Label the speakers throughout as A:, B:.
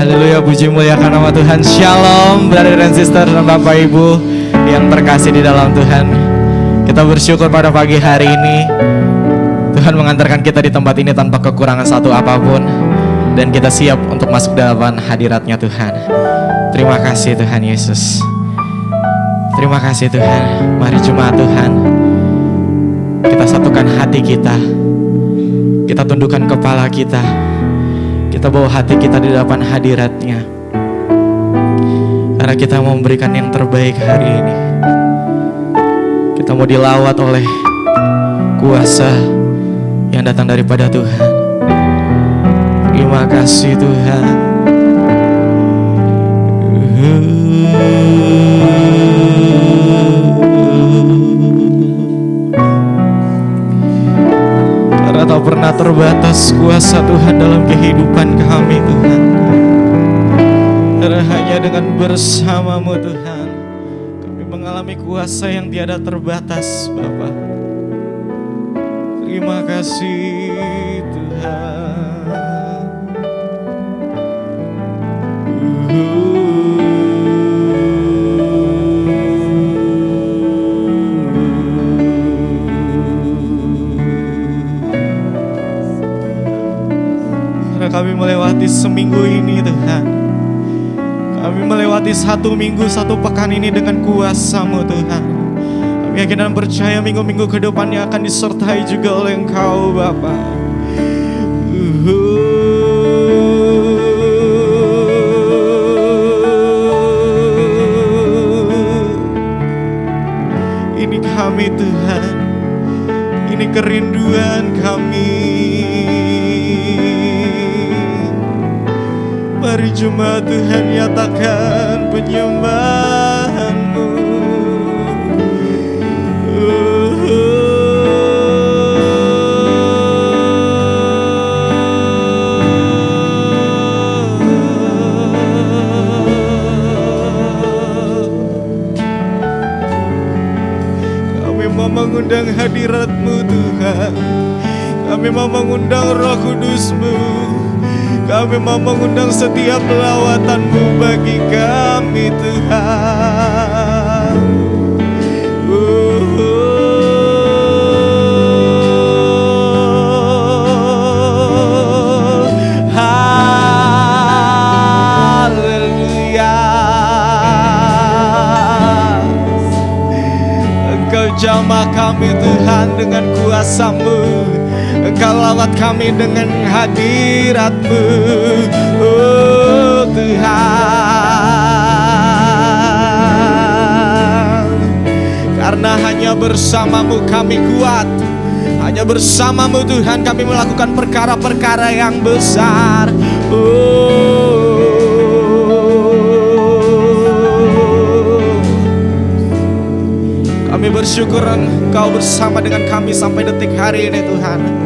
A: Haleluya, puji muliakan nama Tuhan. Shalom, brother dan sister dan Bapak Ibu yang terkasih di dalam Tuhan. Kita bersyukur pada pagi hari ini Tuhan mengantarkan kita di tempat ini tanpa kekurangan satu apapun, dan kita siap untuk masuk dalam hadirat-Nya Tuhan. Terima kasih Tuhan Yesus. Terima kasih Tuhan. Mari jemaat Tuhan, kita satukan hati kita, kita tundukkan kepala kita, kita bawa hati kita di depan hadirat-Nya, karena kita mau memberikan yang terbaik hari ini. Kita mau dilawat oleh kuasa yang datang daripada Tuhan. Terima kasih Tuhan. Karena tak pernah terbatas kuasa Tuhan dalam kehidupan kami Tuhan. Karena hanya dengan bersama-Mu Tuhan kami mengalami kuasa yang tiada terbatas Bapa. Terima kasih Tuhan. Karena kami melewati seminggu ini Tuhan, kami melewati 1 minggu, 1 pekan ini dengan kuasa-Mu Tuhan. Kami yakin dan percaya minggu-minggu ke depannya akan disertai juga oleh Engkau Bapa. Ini kami Tuhan, ini kerinduan kami. Mari jemaat Tuhan nyatakan penyembahan-Mu. Kami mau mengundang hadirat-Mu Tuhan. Kami mau mengundang Roh Kudus-Mu. Kami mau mengundang setiap lawatan-Mu bagi kami Tuhan. Haleluya. Engkau jamah kami Tuhan dengan kuasa-Mu. Engkau lawat kami dengan hadirat-Mu, oh Tuhan. Karena hanya bersama-Mu kami kuat, hanya bersama-Mu Tuhan kami melakukan perkara-perkara yang besar. Kami bersyukur Engkau bersama dengan kami sampai detik hari ini Tuhan.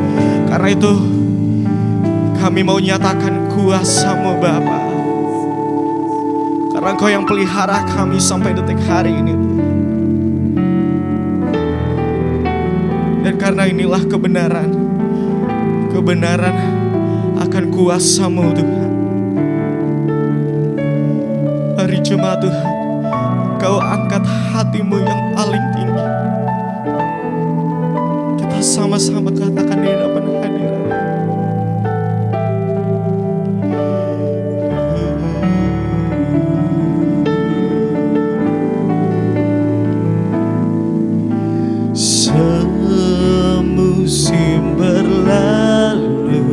A: Karena itu kami mau nyatakan kuasa-Mu Bapa. Karena Engkau yang pelihara kami sampai detik hari ini. Dan karena inilah kebenaran. Kebenaran akan kuasa-Mu Tuhan. Mari jemaat Tuhan, Kau angkat hatimu yang paling tinggi. Kita sama-sama katakan di hadapan hadirat. Semusim berlalu,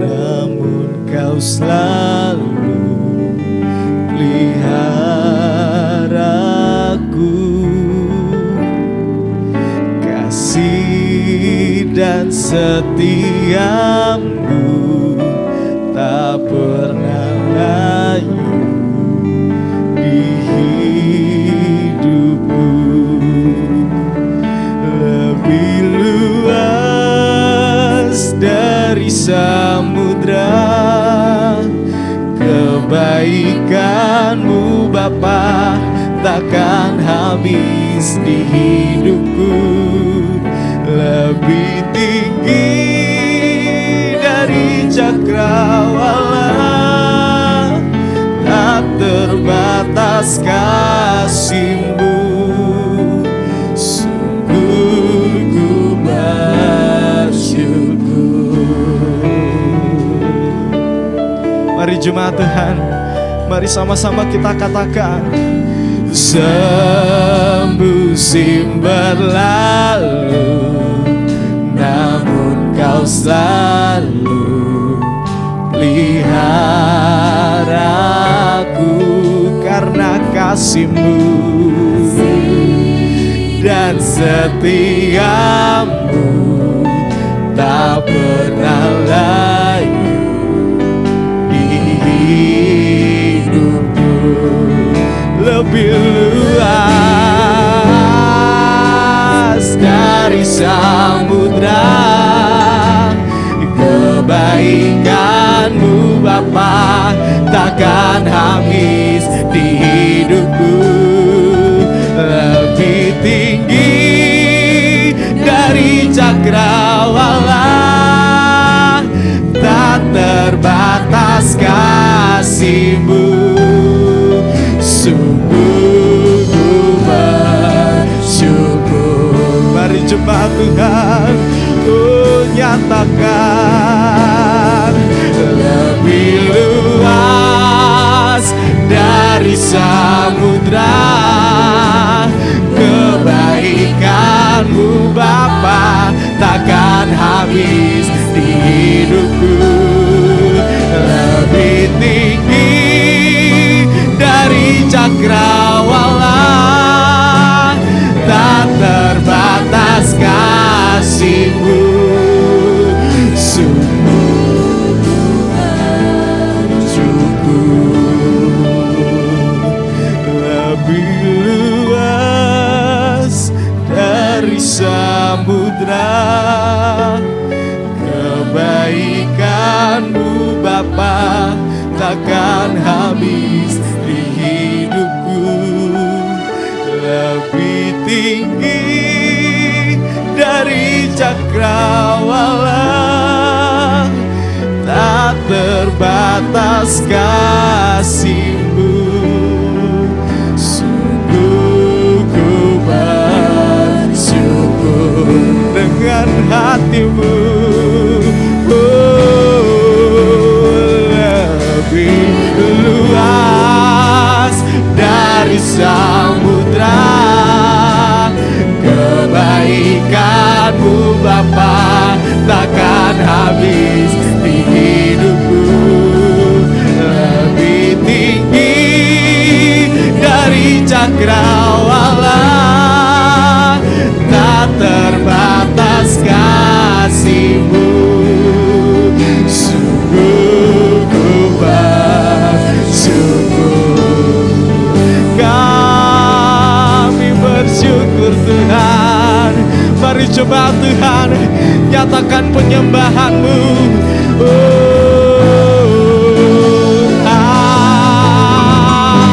A: namun Kau selalu peliharaku. Kasih dan setiamu tak pernah layu di hidupku. Lebih luas dari samudra, kebaikan-Mu Bapa takkan habis di hidupku. Lebih tinggi dari cakrawala, tak terbatas kasih-Mu. Sungguh ku bersyukur. Mari jemaat Tuhan, mari sama-sama kita katakan. Semusim berlalu, namun Kau selalu peliharaku. Karena kasih-Mu dan setiamu tak pernah layu di hidupku. Lebih luas dari samudra, kebaikan-Mu Bapa takkan habis di hidupku. Lebih tinggi dari cakrawala, tak terbatas kasih-Mu. Sungguh ku bersyukur. Mari jemaat Tuhan, nyatakan. Lebih luas dari samudra, kebaikan-Mu Bapa takkan habis di hidupku. Lebih tinggi dari cakrawala, tak terbatas kasih-Mu. Sungguh bersyukur. Lebih luas dari samudra, kebaikan-Mu Bapa takkan habis di hidupku. Lebih tinggi dari cakrawala, tak terbatas kasih-Mu. Sungguh ku bersyukur dengan hatimu. Lebih luas dari samudra, kebaikan-Mu Bapa takkan habis di hidupku. Lebih tinggi dari cakrawala, tak terbatas kasih-Mu. Sungguh ku bersyukur. Kami bersyukur Tuhan. Mari coba Tuhan, nyatakan penyembahan-Mu.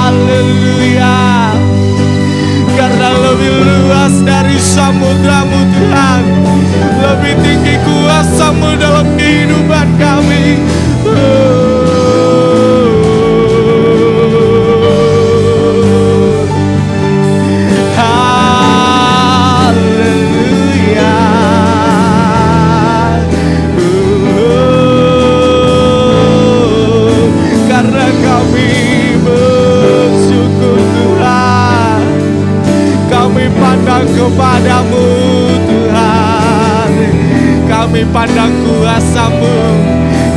A: Haleluya. Karena lebih luas dari samudra-Mu Tuhan, lebih tinggi kuasa-Mu dalam kehidupan kami. kepadamu Tuhan. Kami pandang kuasa-Mu,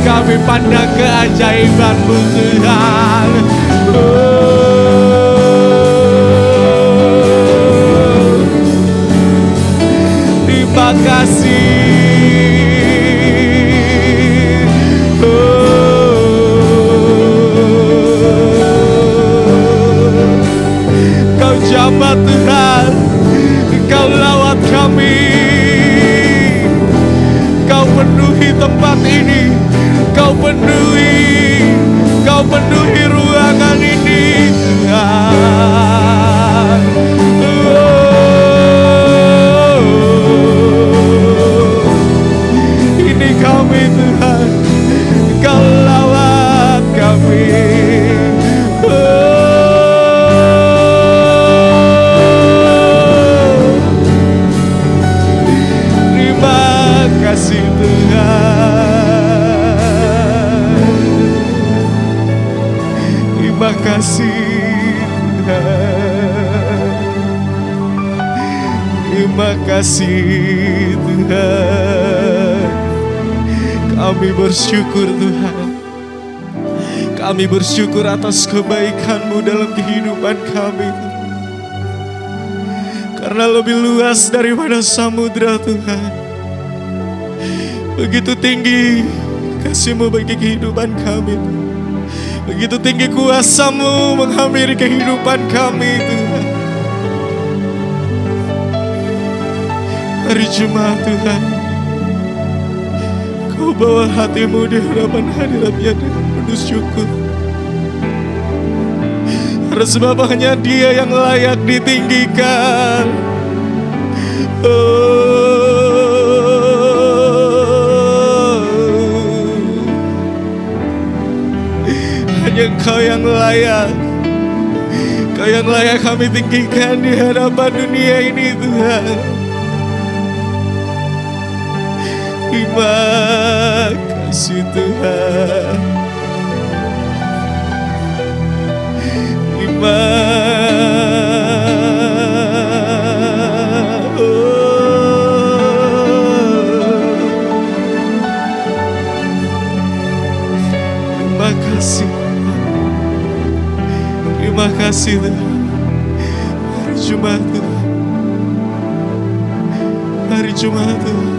A: kami pandang keajaiban-Mu Tuhan. Terima kasih. Kau jabat Tuhan, Kau lawat kami, Kau penuhi tempat ini, Kau penuhi ruangan ini Tuhan. Ini kami Tuhan, Kau lawat kami. Kasih Tuhan, terima kasih Tuhan, terima kasih Tuhan. Kami bersyukur Tuhan, kami bersyukur atas kebaikan-Mu dalam kehidupan kami, karena lebih luas daripada samudra Tuhan. Begitu tinggi kasih-Mu bagi kehidupan kami. Begitu tinggi kuasa-Mu menghampiri kehidupan kami Tuhan. Hari Jumat Tuhan, Kau bawa hati-Mu di hadapan hadirat-Nya dengan penuh syukur. Karena sebab hanya Dia yang layak ditinggikan. Engkau yang layak, Kau yang layak kami tinggikan di hadapan dunia ini Tuhan. Terima kasih Tuhan, terima kasih. Terima kasih Tuhan. Hari Jumat Tuhan, hari Jumat Tuhan,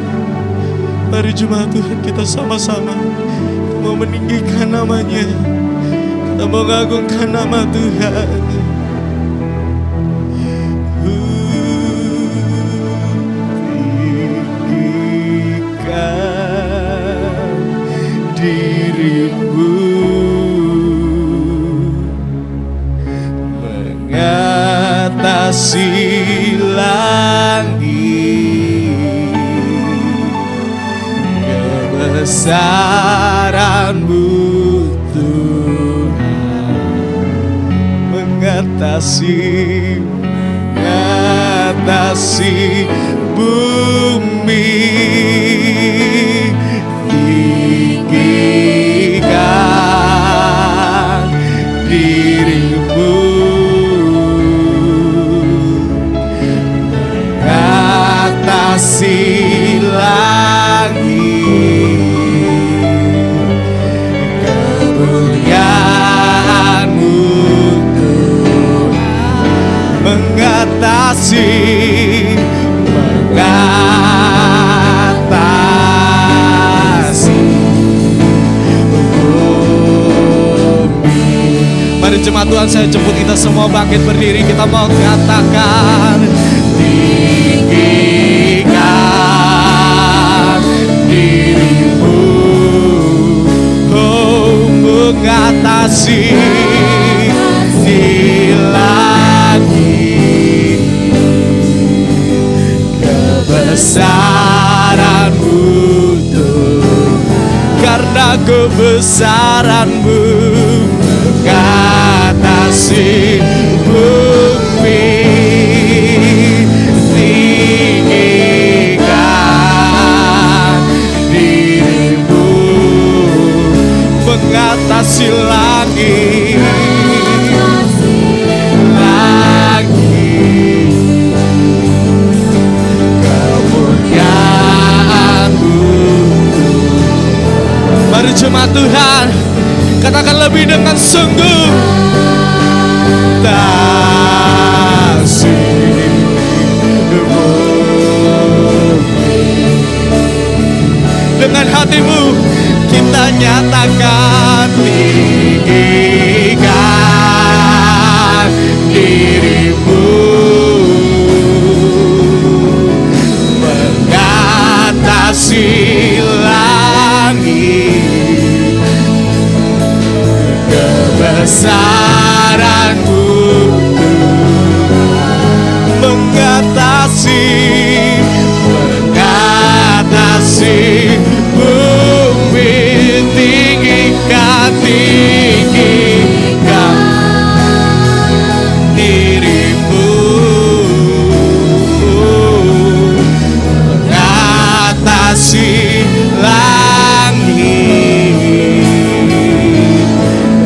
A: hari Jumat Tuhan, kita sama-sama mau meninggikan nama-Nya, kita mau mengagungkan nama Tuhan. Tinggikan diri-Mu mengatasi langit, kebesaran-Mu Tuhan, mengatasi bumi, tinggikan diri-Mu mengatasi langit, kemuliaan-Mu Tuhan, mengatasi bumi. Mari jemaat Tuhan, saya jemput kita semua bangkit berdiri, kita mau katakan tinggikan diri-Mu, oh mengatasi di langit, kebesaran-Mu Tuhan, karena kebesaran-Mu mengatasi bumi, tinggikan diri-Mu, mengatasi langit, Jemaat Tuhan, katakan lebih dengan sungguh. Kasih-Mu dengan hatimu kita nyatakan, tinggikan dirimu mengatasi langit, kebesaran-Mu mengatasi bumi, tinggikan dirimu mengatasi langit,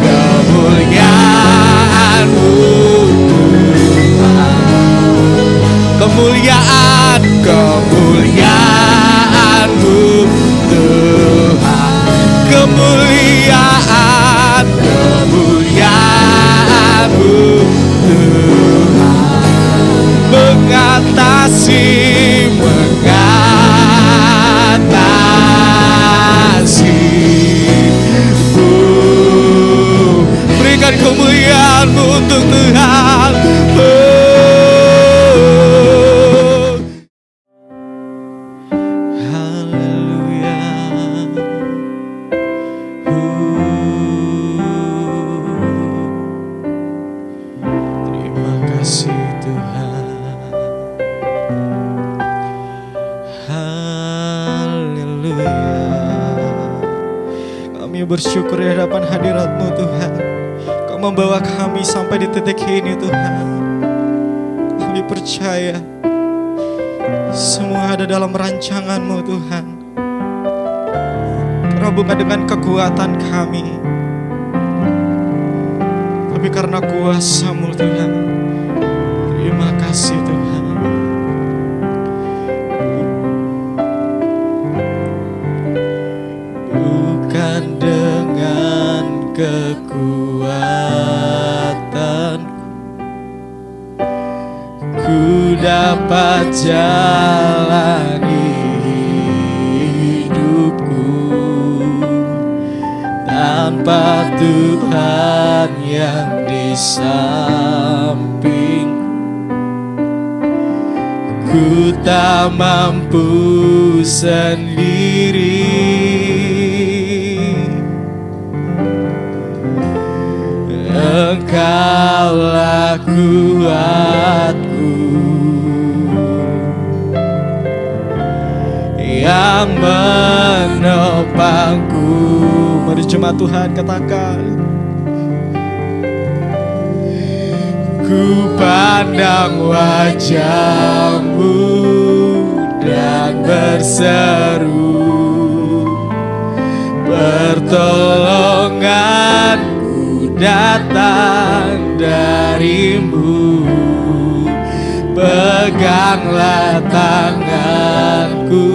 A: kemuliaan-Mu Tuhan, kemuliaan-Mu Tuhan, kemuliaan-Mu Tuhan, mengatasi berikan kemuliaan-Mu untuk Tuhan. Bersyukur di hadapan hadirat-Mu Tuhan. Kau membawa kami sampai di titik ini Tuhan. Kami percaya semua ada dalam rancangan-Mu Tuhan. Karena bukan dengan kekuatan kami, tapi karena kuasa-Mu Tuhan. Terima kasih Tuhan. Bukan dengan kekuatanku ku dapat jalani hidupku, tanpa Tuhan yang di sampingku ku tak mampu sendiri. Engkaulah kuatku yang menopangku. Mari jemaat Tuhan katakan, ku pandang wajah-Mu dan berseru, pertolongan datang dari-Mu. Peganglah tanganku,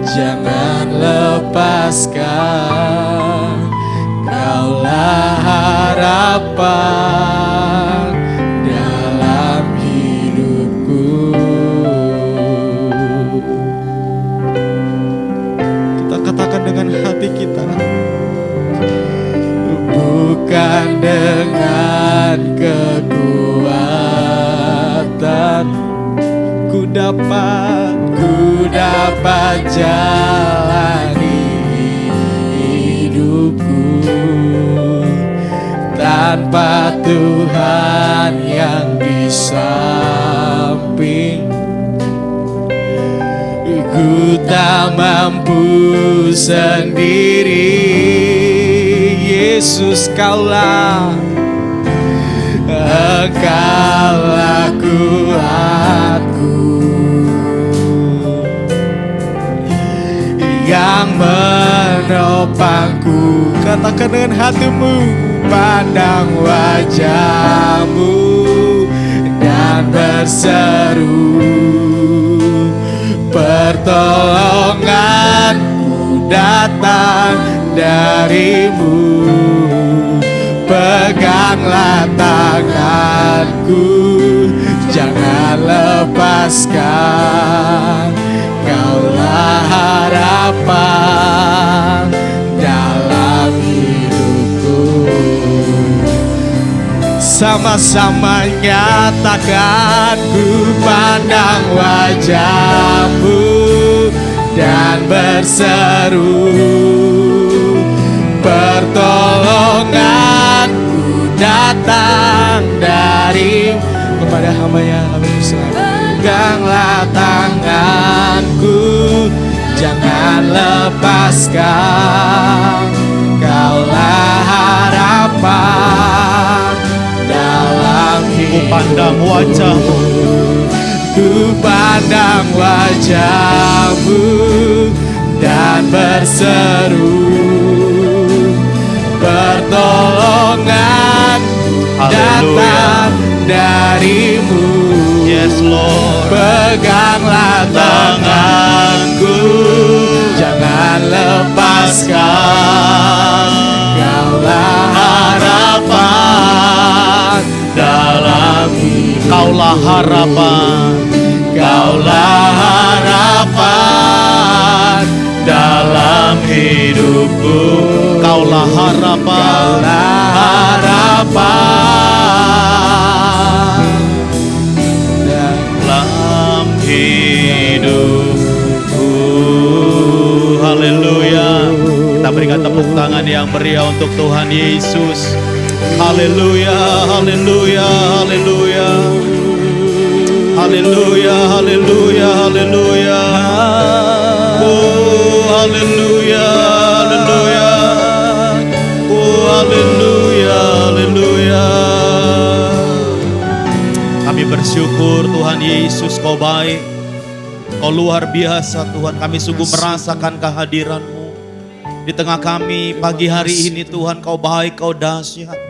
A: jangan lepaskan. Kaulah harapan dalam hidupku. Kita katakan dengan hati kita, bukan dengan kekuatan ku dapat jalani hidupku, tanpa Tuhan yang di samping ku tak mampu sendiri. Yesus, Kaulah, Engkaulah kuatku yang menopangku. Katakan dengan hatimu, pandang wajah-Mu dan berseru, pertolonganku datang darimu. Peganglah tanganku, jangan lepaskan. Kaulah harapan dalam hidupku. Sama-sama nyatakan, ku pandang wajahmu dan berseru, pertolonganku datang dari kepada hamba-Nya kami bersama. Peganglah tanganku, jangan lepaskan. Kaulah harapan dalam hidupku.
B: Ku pandang wajahmu,
A: ku pandang wajahmu dan berseru, pertolongan datang darimu.
B: Yes Lord.
A: Peganglah tanganku, jangan lepaskan. Kaulah harapan dalam hidupku.
B: Kaulah harapan,
A: Kaulah harapan dalam hidupku.
B: Kaulah harapan,
A: Kaulah harapan
B: dalam hidupku. Haleluya. Kita berikan tepuk tangan yang meriah untuk Tuhan Yesus. Haleluya, haleluya, haleluya. Haleluya, haleluya, haleluya. Oh, haleluya, haleluya. Oh, haleluya, haleluya. Kami bersyukur Tuhan Yesus, Kau baik. Kau luar biasa Tuhan. Kami sungguh merasakan kehadiran-Mu di tengah kami pagi hari ini Tuhan. Kau baik, Kau dahsyat.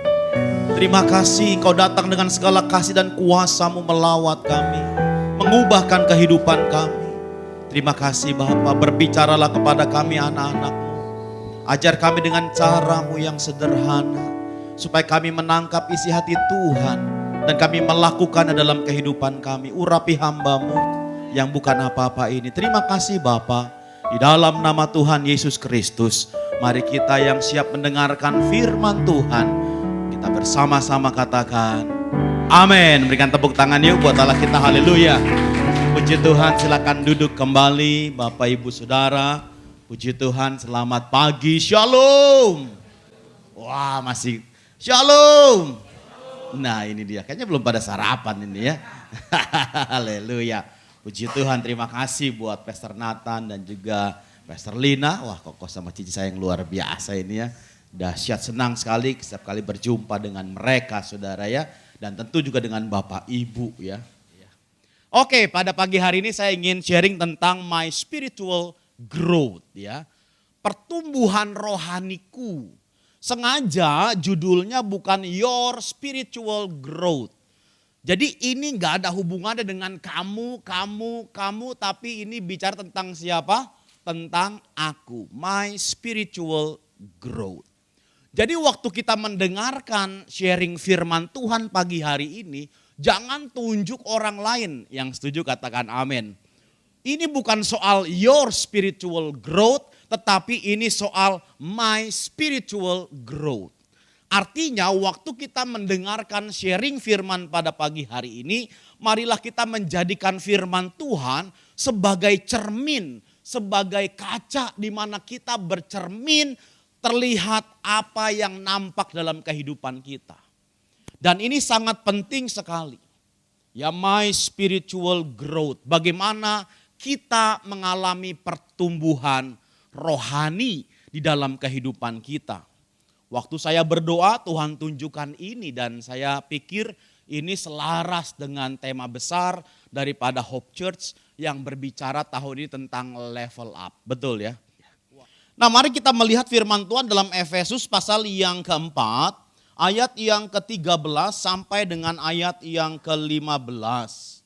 B: Terima kasih Kau datang dengan segala kasih dan kuasa-Mu melawat kami, mengubahkan kehidupan kami. Terima kasih Bapa, berbicaralah kepada kami anak-anak-Mu. Ajar kami dengan cara-Mu yang sederhana, supaya kami menangkap isi hati Tuhan dan kami melakukannya dalam kehidupan kami. Urapi hamba-Mu yang bukan apa-apa ini. Terima kasih Bapa, di dalam nama Tuhan Yesus Kristus. Mari kita yang siap mendengarkan firman Tuhan, kita bersama-sama katakan amin. Berikan tepuk tangan yuk buat Allah kita. Haleluya. Puji Tuhan, silakan duduk kembali Bapak Ibu Saudara. Puji Tuhan, selamat pagi. Shalom. Wah, masih shalom. Nah, ini dia. Kayaknya belum pada sarapan ini ya. Haleluya. Puji Tuhan, terima kasih buat Pastor Nathan dan juga Pastor Lina. Wah, Koko sama Cici saya yang luar biasa ini ya. Dahsyat, senang sekali setiap kali berjumpa dengan mereka saudara ya. Dan tentu juga dengan Bapak Ibu ya. Oke, pada pagi hari ini saya ingin sharing tentang my spiritual growth ya. Pertumbuhan rohaniku. Sengaja judulnya bukan your spiritual growth. Jadi ini gak ada hubungannya dengan kamu, tapi ini bicara tentang siapa? Tentang aku, my spiritual growth. Jadi waktu kita mendengarkan sharing firman Tuhan pagi hari ini, jangan tunjuk orang lain. Yang setuju katakan amin. Ini bukan soal your spiritual growth, tetapi ini soal my spiritual growth. Artinya waktu kita mendengarkan sharing firman pada pagi hari ini, marilah kita menjadikan firman Tuhan sebagai cermin, sebagai kaca di mana kita bercermin, terlihat apa yang nampak dalam kehidupan kita. Dan ini sangat penting sekali. Ya, my spiritual growth. Bagaimana kita mengalami pertumbuhan rohani di dalam kehidupan kita. Waktu saya berdoa, Tuhan tunjukkan ini dan saya pikir ini selaras dengan tema besar daripada Hope Church yang berbicara tahun ini tentang level up. Betul ya? Nah, mari kita melihat firman Tuhan dalam Efesus pasal yang keempat, ayat yang ke-13 sampai dengan ayat yang ke-15.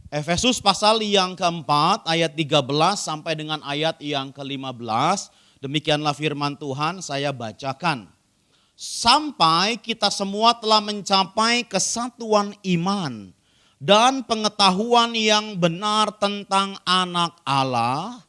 B: Efesus pasal yang keempat, ayat 13 sampai dengan ayat yang ke-15. Demikianlah firman Tuhan, saya bacakan. Sampai kita semua telah mencapai kesatuan iman dan pengetahuan yang benar tentang anak Allah,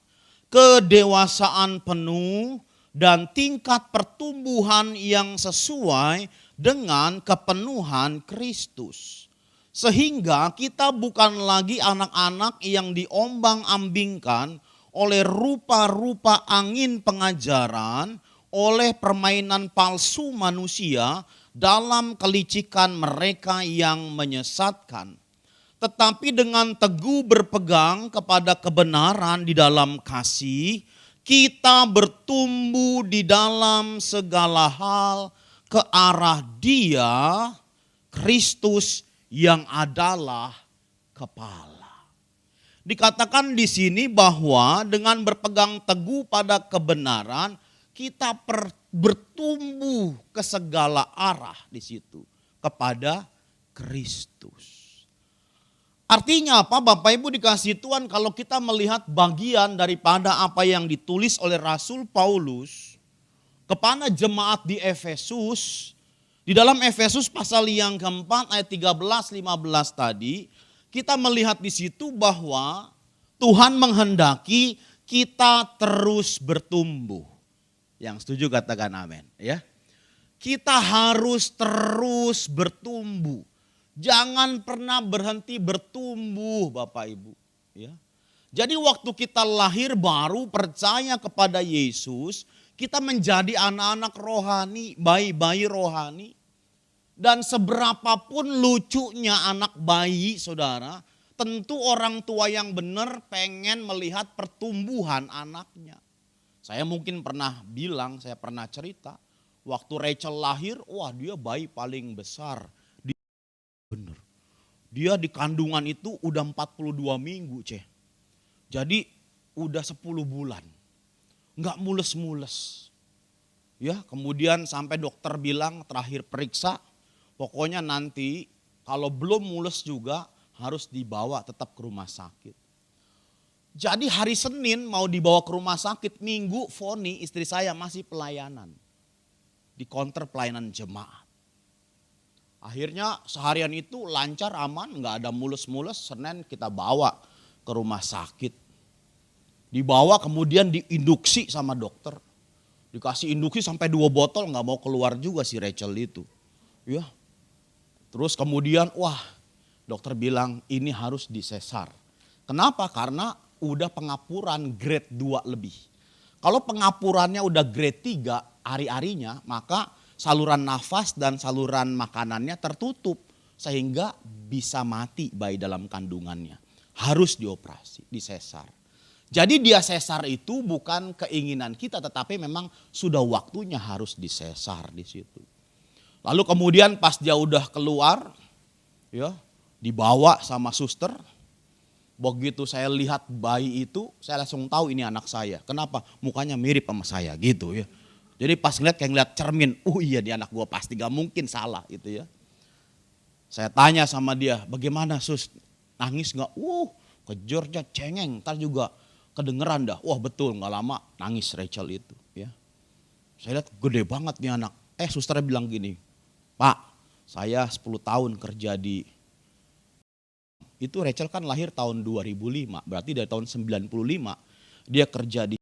B: kedewasaan penuh dan tingkat pertumbuhan yang sesuai dengan kepenuhan Kristus. Sehingga kita bukan lagi anak-anak yang diombang-ambingkan oleh rupa-rupa angin pengajaran, oleh permainan palsu manusia dalam kelicikan mereka yang menyesatkan. Tetapi dengan teguh berpegang kepada kebenaran di dalam kasih, kita bertumbuh di dalam segala hal ke arah Dia, Kristus yang adalah kepala. Dikatakan di sini bahwa dengan berpegang teguh pada kebenaran, kita bertumbuh ke segala arah di situ kepada Kristus. Artinya apa Bapak Ibu dikasih Tuhan, kalau kita melihat bagian daripada apa yang ditulis oleh Rasul Paulus kepada jemaat di Efesus, di dalam Efesus pasal yang keempat ayat 13-15 tadi, kita melihat di situ bahwa Tuhan menghendaki kita terus bertumbuh. Yang setuju katakan amin ya. Kita harus terus bertumbuh. Jangan pernah berhenti bertumbuh Bapak Ibu ya. Jadi waktu kita lahir baru percaya kepada Yesus, kita menjadi anak-anak rohani, bayi-bayi rohani. Dan seberapapun lucunya anak bayi saudara, tentu orang tua yang benar pengen melihat pertumbuhan anaknya. Saya mungkin pernah bilang, saya pernah cerita, waktu Rachel lahir, wah dia bayi paling besar. Bener. Dia di kandungan itu udah 42 minggu ceh. Jadi udah 10 bulan. Enggak mules-mules. Ya, kemudian sampai dokter bilang terakhir periksa, pokoknya nanti kalau belum mules juga harus dibawa tetap ke rumah sakit. Jadi hari Senin mau dibawa ke rumah sakit, Minggu Foni istri saya masih pelayanan. Di counter pelayanan jemaat. Akhirnya seharian itu lancar, aman, nggak ada mulus-mulus. Senin kita bawa ke rumah sakit. Dibawa kemudian diinduksi sama dokter. Dikasih induksi sampai 2 botol, nggak mau keluar juga si Rachel itu. Ya. Terus kemudian wah dokter bilang ini harus disesar. Kenapa? Karena udah pengapuran grade 2 lebih. Kalau pengapurannya udah grade 3 hari-harinya, maka saluran nafas dan saluran makanannya tertutup sehingga bisa mati bayi dalam kandungannya. Harus dioperasi, disesar. Jadi dia sesar itu bukan keinginan kita, tetapi memang sudah waktunya harus disesar di situ. Lalu kemudian pas dia udah keluar, ya dibawa sama suster. Begitu saya lihat bayi itu, saya langsung tahu ini anak saya. Kenapa? Mukanya mirip sama saya gitu ya. Jadi pas ngeliat kayak ngeliat cermin, iya dia anak gua pasti gak mungkin salah gitu ya. Saya tanya sama dia, bagaimana sus? Nangis gak? Kejornya cengeng, ntar juga kedengeran dah. Wah betul, gak lama nangis Rachel itu ya. Saya lihat gede banget nih anak. Susternya bilang gini, Pak saya 10 tahun kerja di, itu Rachel kan lahir tahun 2005, berarti dari tahun 95 dia kerja di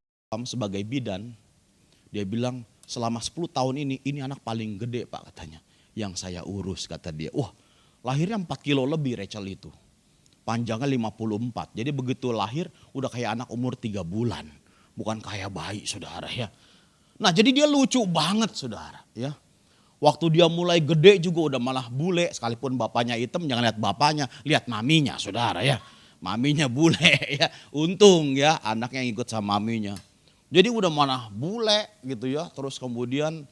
B: sebagai bidan. Dia bilang selama 10 tahun ini anak paling gede Pak katanya. Yang saya urus kata dia. Wah lahirnya 4 kilo lebih Rachel itu. Panjangnya 54. Jadi begitu lahir udah kayak anak umur 3 bulan. Bukan kayak bayi saudara ya. Nah jadi dia lucu banget saudara ya. Waktu dia mulai gede juga udah malah bule. Sekalipun bapaknya hitam jangan lihat bapaknya. Lihat maminya saudara ya. Maminya bule ya. Untung ya anaknya yang ikut sama maminya. Jadi udah mana bule gitu ya, terus kemudian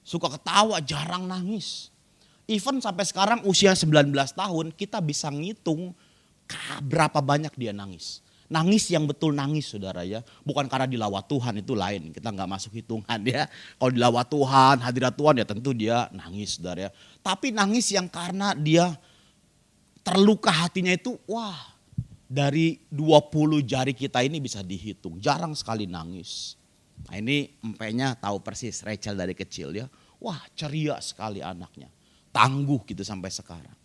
B: suka ketawa, jarang nangis. Even sampai sekarang usia 19 tahun kita bisa ngitung berapa banyak dia nangis. Nangis yang betul nangis saudara ya, bukan karena dilawat Tuhan itu lain, kita gak masuk hitungan ya. Kalau dilawat Tuhan, hadirat Tuhan ya tentu dia nangis saudara ya. Tapi nangis yang karena dia terluka hatinya itu dari 20 jari kita ini bisa dihitung. Jarang sekali nangis. Nah ini empenya tahu persis Rachel dari kecil ya. Wah ceria sekali anaknya. Tangguh gitu sampai sekarang.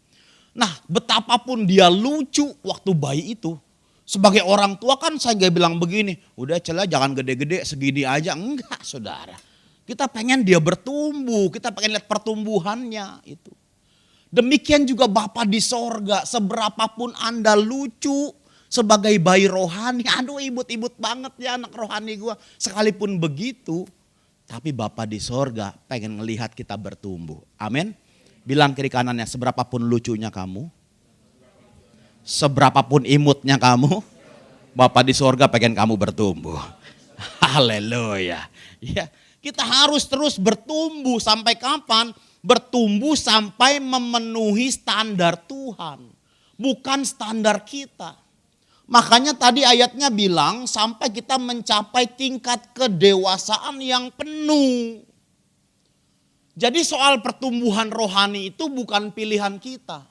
B: Nah betapapun dia lucu waktu bayi itu. Sebagai orang tua kan saya gak bilang begini. Udah celah jangan gede-gede segini aja. Enggak saudara. Kita pengen dia bertumbuh. Kita pengen lihat pertumbuhannya itu. Demikian juga Bapa di sorga. Seberapapun Anda lucu sebagai bayi rohani. Aduh imut-imut banget ya anak rohani gue. Sekalipun begitu. Tapi Bapa di sorga pengen ngelihat kita bertumbuh. Amin. Bilang kiri kanannya, seberapapun lucunya kamu, seberapapun imutnya kamu, Bapa di sorga pengen kamu bertumbuh. Haleluya. Ya, kita harus terus bertumbuh sampai kapan? Bertumbuh sampai memenuhi standar Tuhan. Bukan standar kita. Makanya tadi ayatnya bilang sampai kita mencapai tingkat kedewasaan yang penuh. Jadi soal pertumbuhan rohani itu bukan pilihan kita.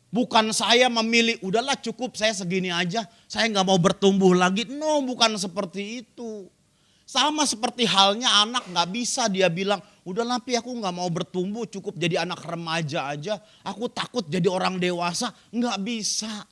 B: Bukan saya memilih, udahlah cukup saya segini aja, saya gak mau bertumbuh lagi. No, bukan seperti itu. Sama seperti halnya anak gak bisa dia bilang, udahlah Pi aku gak mau bertumbuh, cukup jadi anak remaja aja. Aku takut jadi orang dewasa, gak bisa.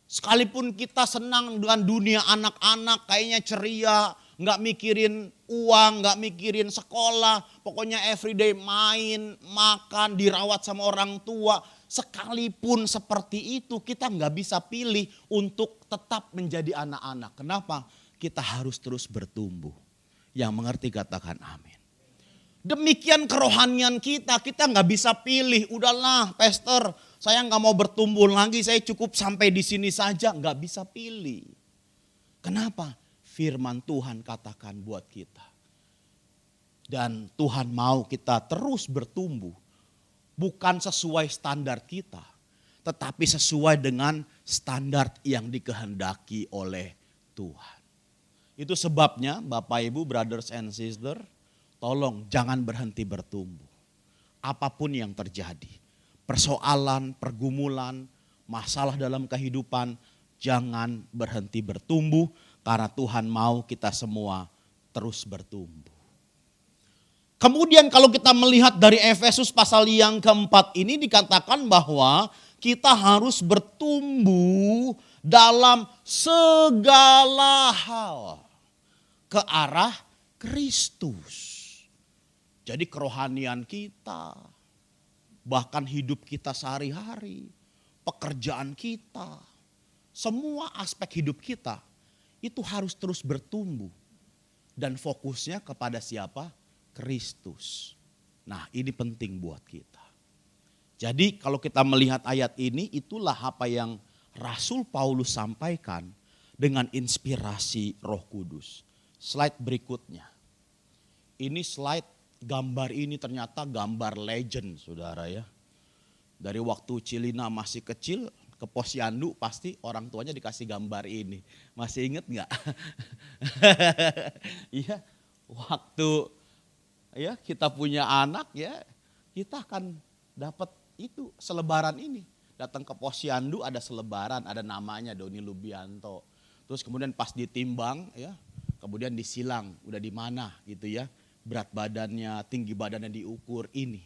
B: Sekalipun kita senang dengan dunia anak-anak kayaknya ceria, gak mikirin uang, gak mikirin sekolah, pokoknya everyday main, makan, dirawat sama orang tua. Sekalipun seperti itu kita gak bisa pilih untuk tetap menjadi anak-anak. Kenapa? Kita harus terus bertumbuh. Yang mengerti katakan amin. Demikian kerohanian kita gak bisa pilih, udahlah pastor saya gak mau bertumbuh lagi, saya cukup sampai di sini saja, gak bisa pilih. Kenapa? Firman Tuhan katakan buat kita. Dan Tuhan mau kita terus bertumbuh, bukan sesuai standar kita, tetapi sesuai dengan standar yang dikehendaki oleh Tuhan. Itu sebabnya Bapak Ibu, brothers and sisters, tolong jangan berhenti bertumbuh. Apapun yang terjadi, persoalan, pergumulan, masalah dalam kehidupan, jangan berhenti bertumbuh karena Tuhan mau kita semua terus bertumbuh. Kemudian kalau kita melihat dari Efesus pasal yang keempat ini dikatakan bahwa kita harus bertumbuh dalam segala hal ke arah Kristus. Jadi kerohanian kita, bahkan hidup kita sehari-hari, pekerjaan kita, semua aspek hidup kita itu harus terus bertumbuh. Dan fokusnya kepada siapa? Kristus. Nah ini penting buat kita. Jadi kalau kita melihat ayat ini, itulah apa yang Rasul Paulus sampaikan dengan inspirasi Roh Kudus. Slide berikutnya. Ini slide, gambar ini ternyata gambar legend saudara ya. Dari waktu Cilina masih kecil ke Posyandu pasti orang tuanya dikasih gambar ini. Masih inget gak? Iya, waktu ya kita punya anak ya, kita akan dapat itu selebaran ini. Datang ke Posyandu ada selebaran, ada namanya Doni Lubianto. Terus kemudian pas ditimbang ya, kemudian disilang udah di mana gitu ya. Berat badannya, tinggi badannya diukur ini.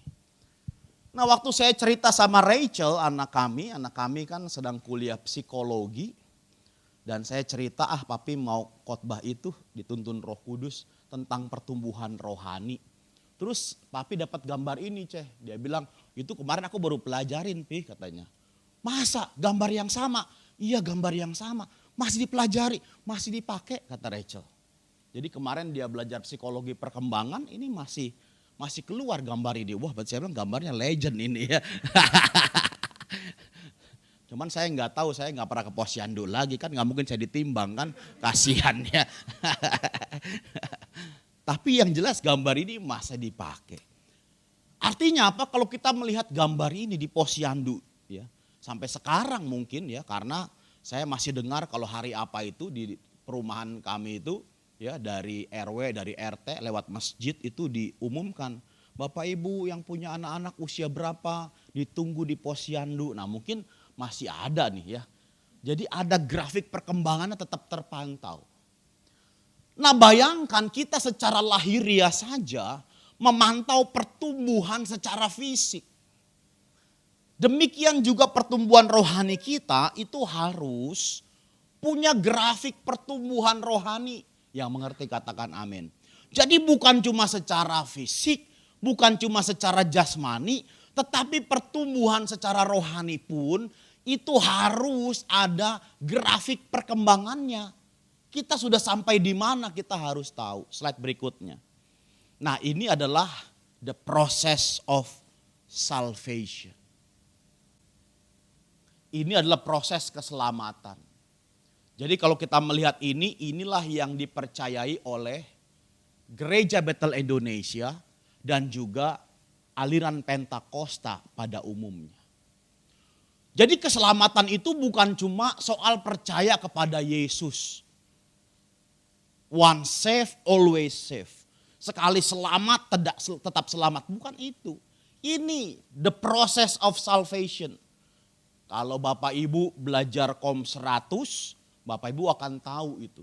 B: Nah waktu saya cerita sama Rachel, anak kami kan sedang kuliah psikologi. Dan saya cerita, papi mau khotbah itu dituntun Roh Kudus tentang pertumbuhan rohani. Terus papi dapat gambar ini dia bilang itu kemarin aku baru pelajarin Pi katanya. Masa gambar yang sama? Iya gambar yang sama, masih dipelajari, masih dipakai kata Rachel. Jadi kemarin dia belajar psikologi perkembangan, ini masih keluar gambar ini. Wah, saya bilang gambarnya legend ini ya. Cuman saya nggak tahu, saya nggak pernah ke Posyandu lagi kan, nggak mungkin saya ditimbang kan, kasihan ya. Tapi yang jelas gambar ini masih dipakai. Artinya apa? Kalau kita melihat gambar ini di Posyandu ya, sampai sekarang mungkin ya, karena saya masih dengar kalau hari apa itu di perumahan kami itu. Ya dari RW, dari RT lewat masjid itu diumumkan. Bapak Ibu yang punya anak-anak usia berapa ditunggu di Posyandu. Nah mungkin masih ada nih ya. Jadi ada grafik perkembangannya tetap terpantau. Nah bayangkan kita secara lahiriah saja memantau pertumbuhan secara fisik. Demikian juga pertumbuhan rohani kita itu harus punya grafik pertumbuhan rohani. Yang mengerti katakan amin. Jadi bukan cuma secara fisik, bukan cuma secara jasmani, tetapi pertumbuhan secara rohani pun itu harus ada grafik perkembangannya. Kita sudah sampai di mana kita harus tahu. Slide berikutnya. Nah ini adalah the process of salvation. Ini adalah proses keselamatan. Jadi kalau kita melihat ini, inilah yang dipercayai oleh Gereja Bethel Indonesia dan juga aliran Pentakosta pada umumnya. Jadi keselamatan itu bukan cuma soal percaya kepada Yesus. Once saved, always saved. Sekali selamat, tetap selamat. Bukan itu. Ini the process of salvation. Kalau Bapak Ibu belajar Kom 100, Bapak Ibu akan tahu itu.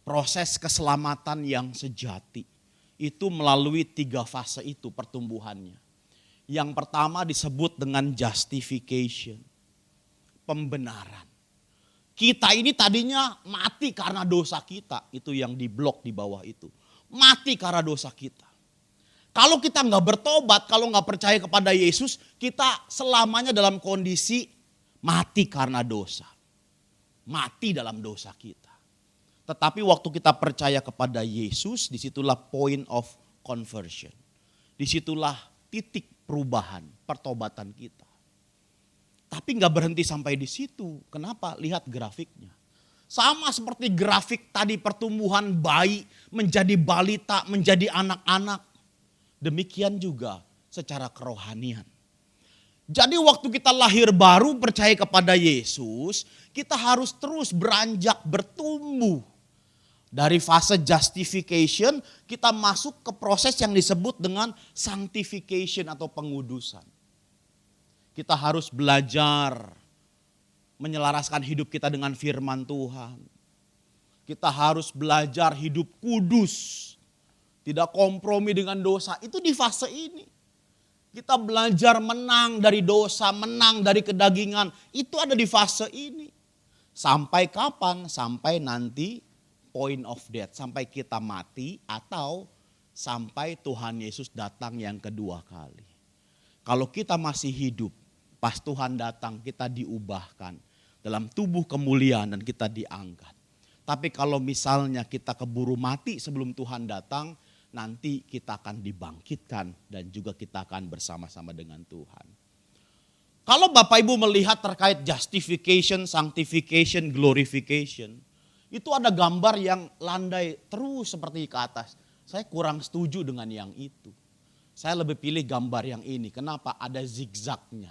B: Proses keselamatan yang sejati. Itu melalui 3 fase itu pertumbuhannya. Yang pertama disebut dengan justification. Pembenaran. Kita ini tadinya mati karena dosa kita. Itu yang di blok di bawah itu. Mati karena dosa kita. Kalau kita nggak bertobat, kalau nggak percaya kepada Yesus, kita selamanya dalam kondisi mati karena dosa. Mati dalam dosa kita. Tetapi waktu kita percaya kepada Yesus, disitulah point of conversion. Disitulah titik perubahan, pertobatan kita. Tapi nggak berhenti sampai di situ. Kenapa? Lihat grafiknya. Sama seperti grafik tadi pertumbuhan bayi menjadi balita, menjadi anak-anak. Demikian juga secara kerohanian. Jadi waktu kita lahir baru percaya kepada Yesus, kita harus terus beranjak bertumbuh. Dari fase justification kita masuk ke proses yang disebut dengan sanctification atau pengudusan. Kita harus belajar menyelaraskan hidup kita dengan firman Tuhan. Kita harus belajar hidup kudus. Tidak kompromi dengan dosa. Itu di fase ini. Kita belajar menang dari dosa, menang dari kedagingan. Itu ada di fase ini. Sampai kapan? Sampai nanti point of death. Sampai kita mati atau sampai Tuhan Yesus datang yang kedua kali. Kalau kita masih hidup, pas Tuhan datang kita diubahkan. Dalam tubuh kemuliaan dan kita diangkat. Tapi kalau misalnya kita keburu mati sebelum Tuhan datang, nanti kita akan dibangkitkan dan juga kita akan bersama-sama dengan Tuhan. Kalau Bapak Ibu melihat terkait justification, sanctification, glorification, itu ada gambar yang landai terus seperti ke atas. Saya kurang setuju dengan yang itu. Saya lebih pilih gambar yang ini. Kenapa? Ada zigzagnya.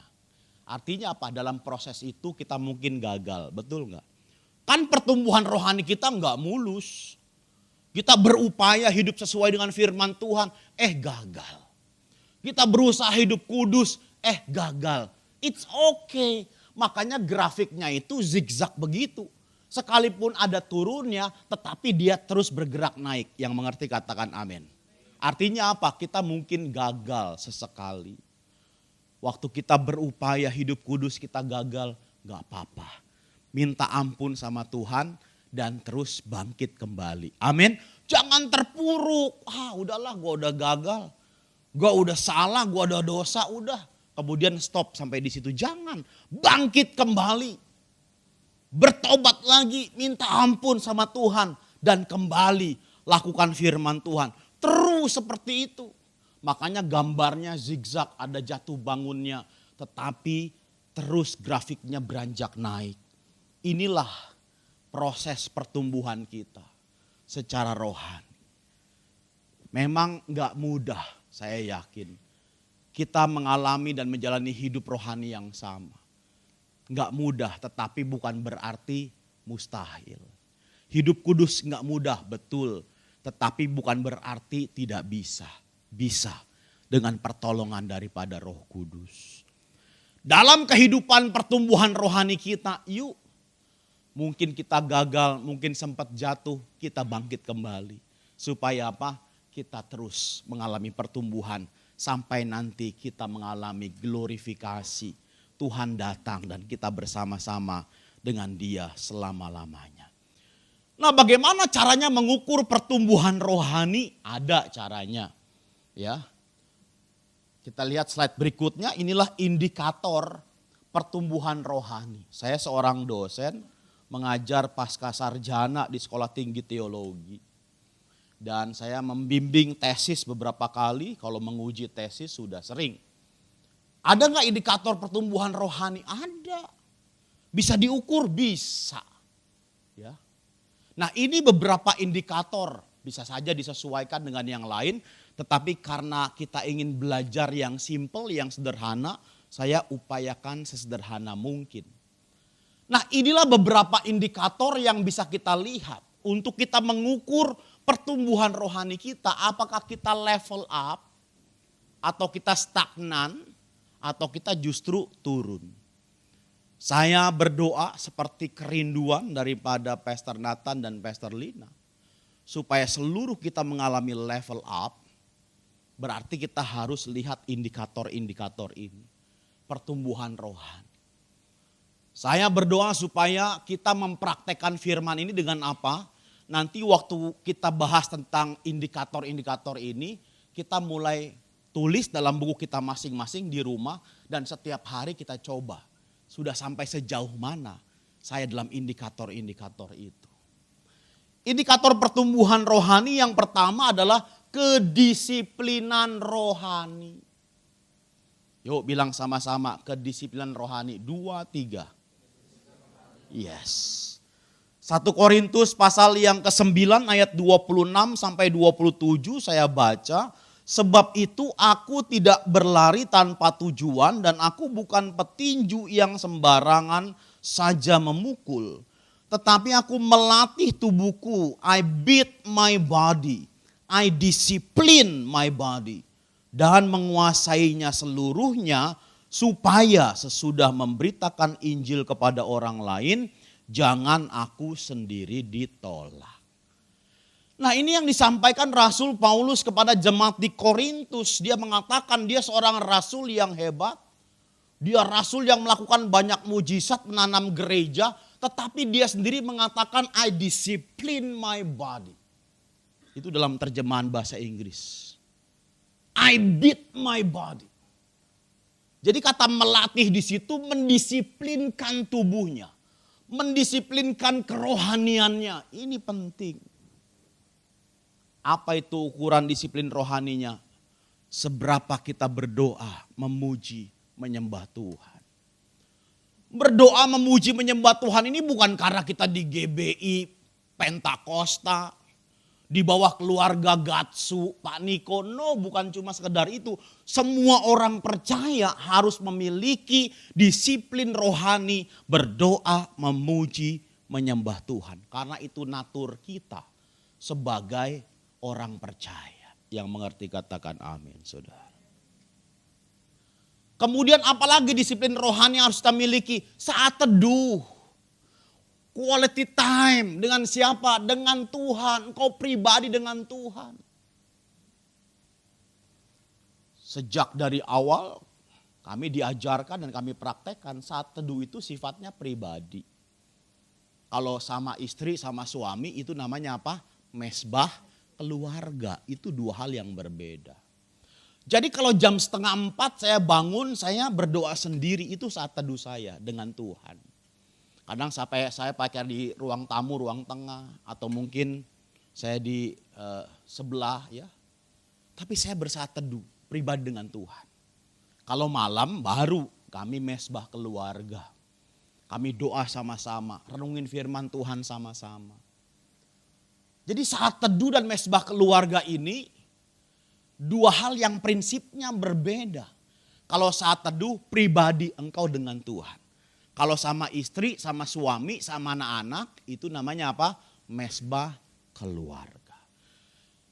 B: Artinya apa? Dalam proses itu kita mungkin gagal, betul nggak? Kan pertumbuhan rohani kita nggak mulus. Kita berupaya hidup sesuai dengan firman Tuhan, gagal. Kita berusaha hidup kudus, gagal. It's okay. Makanya grafiknya itu zigzag begitu. Sekalipun ada turunnya, tetapi dia terus bergerak naik. Yang mengerti katakan amin. Artinya apa? Kita mungkin gagal sesekali. Waktu kita berupaya hidup kudus kita gagal, gak apa-apa. Minta ampun sama Tuhan dan terus bangkit kembali. Amin. Jangan terpuruk. Udahlah gue udah gagal. Gue udah salah, gue udah dosa, udah. Kemudian stop sampai di situ. Jangan. Bangkit kembali. Bertobat lagi, minta ampun sama Tuhan. Dan kembali lakukan firman Tuhan. Terus seperti itu. Makanya gambarnya zigzag, ada jatuh bangunnya. Tetapi terus grafiknya beranjak naik. Inilah proses pertumbuhan kita secara rohani. Memang gak mudah, saya yakin. Kita mengalami dan menjalani hidup rohani yang sama. Gak mudah, tetapi bukan berarti mustahil. Hidup kudus gak mudah, betul. Tetapi bukan berarti tidak bisa. Bisa dengan pertolongan daripada Roh Kudus. Dalam kehidupan pertumbuhan rohani kita, yuk Mungkin kita gagal, mungkin sempat jatuh, kita bangkit kembali. Supaya apa? Kita terus mengalami pertumbuhan sampai nanti kita mengalami glorifikasi. Tuhan datang dan kita bersama-sama dengan Dia selama-lamanya. Nah, bagaimana caranya mengukur pertumbuhan rohani? Ada caranya. Ya. Kita lihat slide berikutnya, inilah indikator pertumbuhan rohani. Saya seorang dosen mengajar pasca sarjana di Sekolah Tinggi Teologi. Dan saya membimbing tesis beberapa kali, kalau menguji tesis sudah sering. Ada nggak indikator pertumbuhan rohani? Ada. Bisa diukur? Bisa. Ya. Nah, ini beberapa indikator, bisa saja disesuaikan dengan yang lain, tetapi karena kita ingin belajar yang simple, yang sederhana, saya upayakan sesederhana mungkin. Nah, inilah beberapa indikator yang bisa kita lihat untuk kita mengukur pertumbuhan rohani kita. Apakah kita level up, atau kita stagnan, atau kita justru turun. Saya berdoa seperti kerinduan daripada Pastor Nathan dan Pastor Lina. Supaya seluruh kita mengalami level up, berarti kita harus lihat indikator-indikator ini. Pertumbuhan rohani. Saya berdoa supaya kita mempraktekkan firman ini dengan apa? Nanti waktu kita bahas tentang indikator-indikator ini, kita mulai tulis dalam buku kita masing-masing di rumah dan setiap hari kita coba. Sudah sampai sejauh mana saya dalam indikator-indikator itu. Indikator pertumbuhan rohani yang pertama adalah kedisiplinan rohani. Yuk bilang sama-sama, kedisiplinan rohani. 2, 3. Yes. 1 Korintus pasal yang ke-9 ayat 26 sampai 27 saya baca. Sebab itu aku tidak berlari tanpa tujuan dan aku bukan petinju yang sembarangan saja memukul. Tetapi aku melatih tubuhku, I beat my body, I discipline my body. Dan menguasainya seluruhnya supaya sesudah memberitakan Injil kepada orang lain, jangan aku sendiri ditolak. Nah, ini yang disampaikan Rasul Paulus kepada jemaat di Korintus. Dia mengatakan dia seorang rasul yang hebat. Dia rasul yang melakukan banyak mujizat, menanam gereja. Tetapi dia sendiri mengatakan I discipline my body. Itu dalam terjemahan bahasa Inggris. I beat my body. Jadi kata melatih di situ mendisiplinkan tubuhnya. Mendisiplinkan kerohaniannya. Ini penting. Apa itu ukuran disiplin rohaninya? Seberapa kita berdoa, memuji, menyembah Tuhan. Berdoa, memuji, menyembah Tuhan ini bukan karena kita di GBI, Pentakosta, di bawah keluarga Gatsu, Pak Niko. No, bukan cuma sekedar itu. Semua orang percaya harus memiliki disiplin rohani, berdoa, memuji, menyembah Tuhan. Karena itu natur kita sebagai orang percaya. Yang mengerti katakan amin, saudara. Kemudian apalagi disiplin rohani yang harus kita miliki? Saat teduh. Quality time dengan siapa? Dengan Tuhan. Engkau pribadi dengan Tuhan. Sejak dari awal kami diajarkan dan kami praktekkan saat teduh itu sifatnya pribadi. Kalau sama istri sama suami itu namanya apa? Mesbah keluarga. Itu dua hal yang berbeda. Jadi kalau jam 3:30 saya bangun, saya berdoa sendiri, itu saat teduh saya dengan Tuhan. Kadang saya pakai di ruang tamu, ruang tengah, atau mungkin saya di sebelah ya. Tapi saya bersaat teduh pribadi dengan Tuhan. Kalau malam baru kami mesbah keluarga. Kami doa sama-sama, renungin firman Tuhan sama-sama. Jadi saat teduh dan mesbah keluarga ini dua hal yang prinsipnya berbeda. Kalau saat teduh pribadi engkau dengan Tuhan. Kalau sama istri, sama suami, sama anak-anak itu namanya apa? Mesbah keluarga.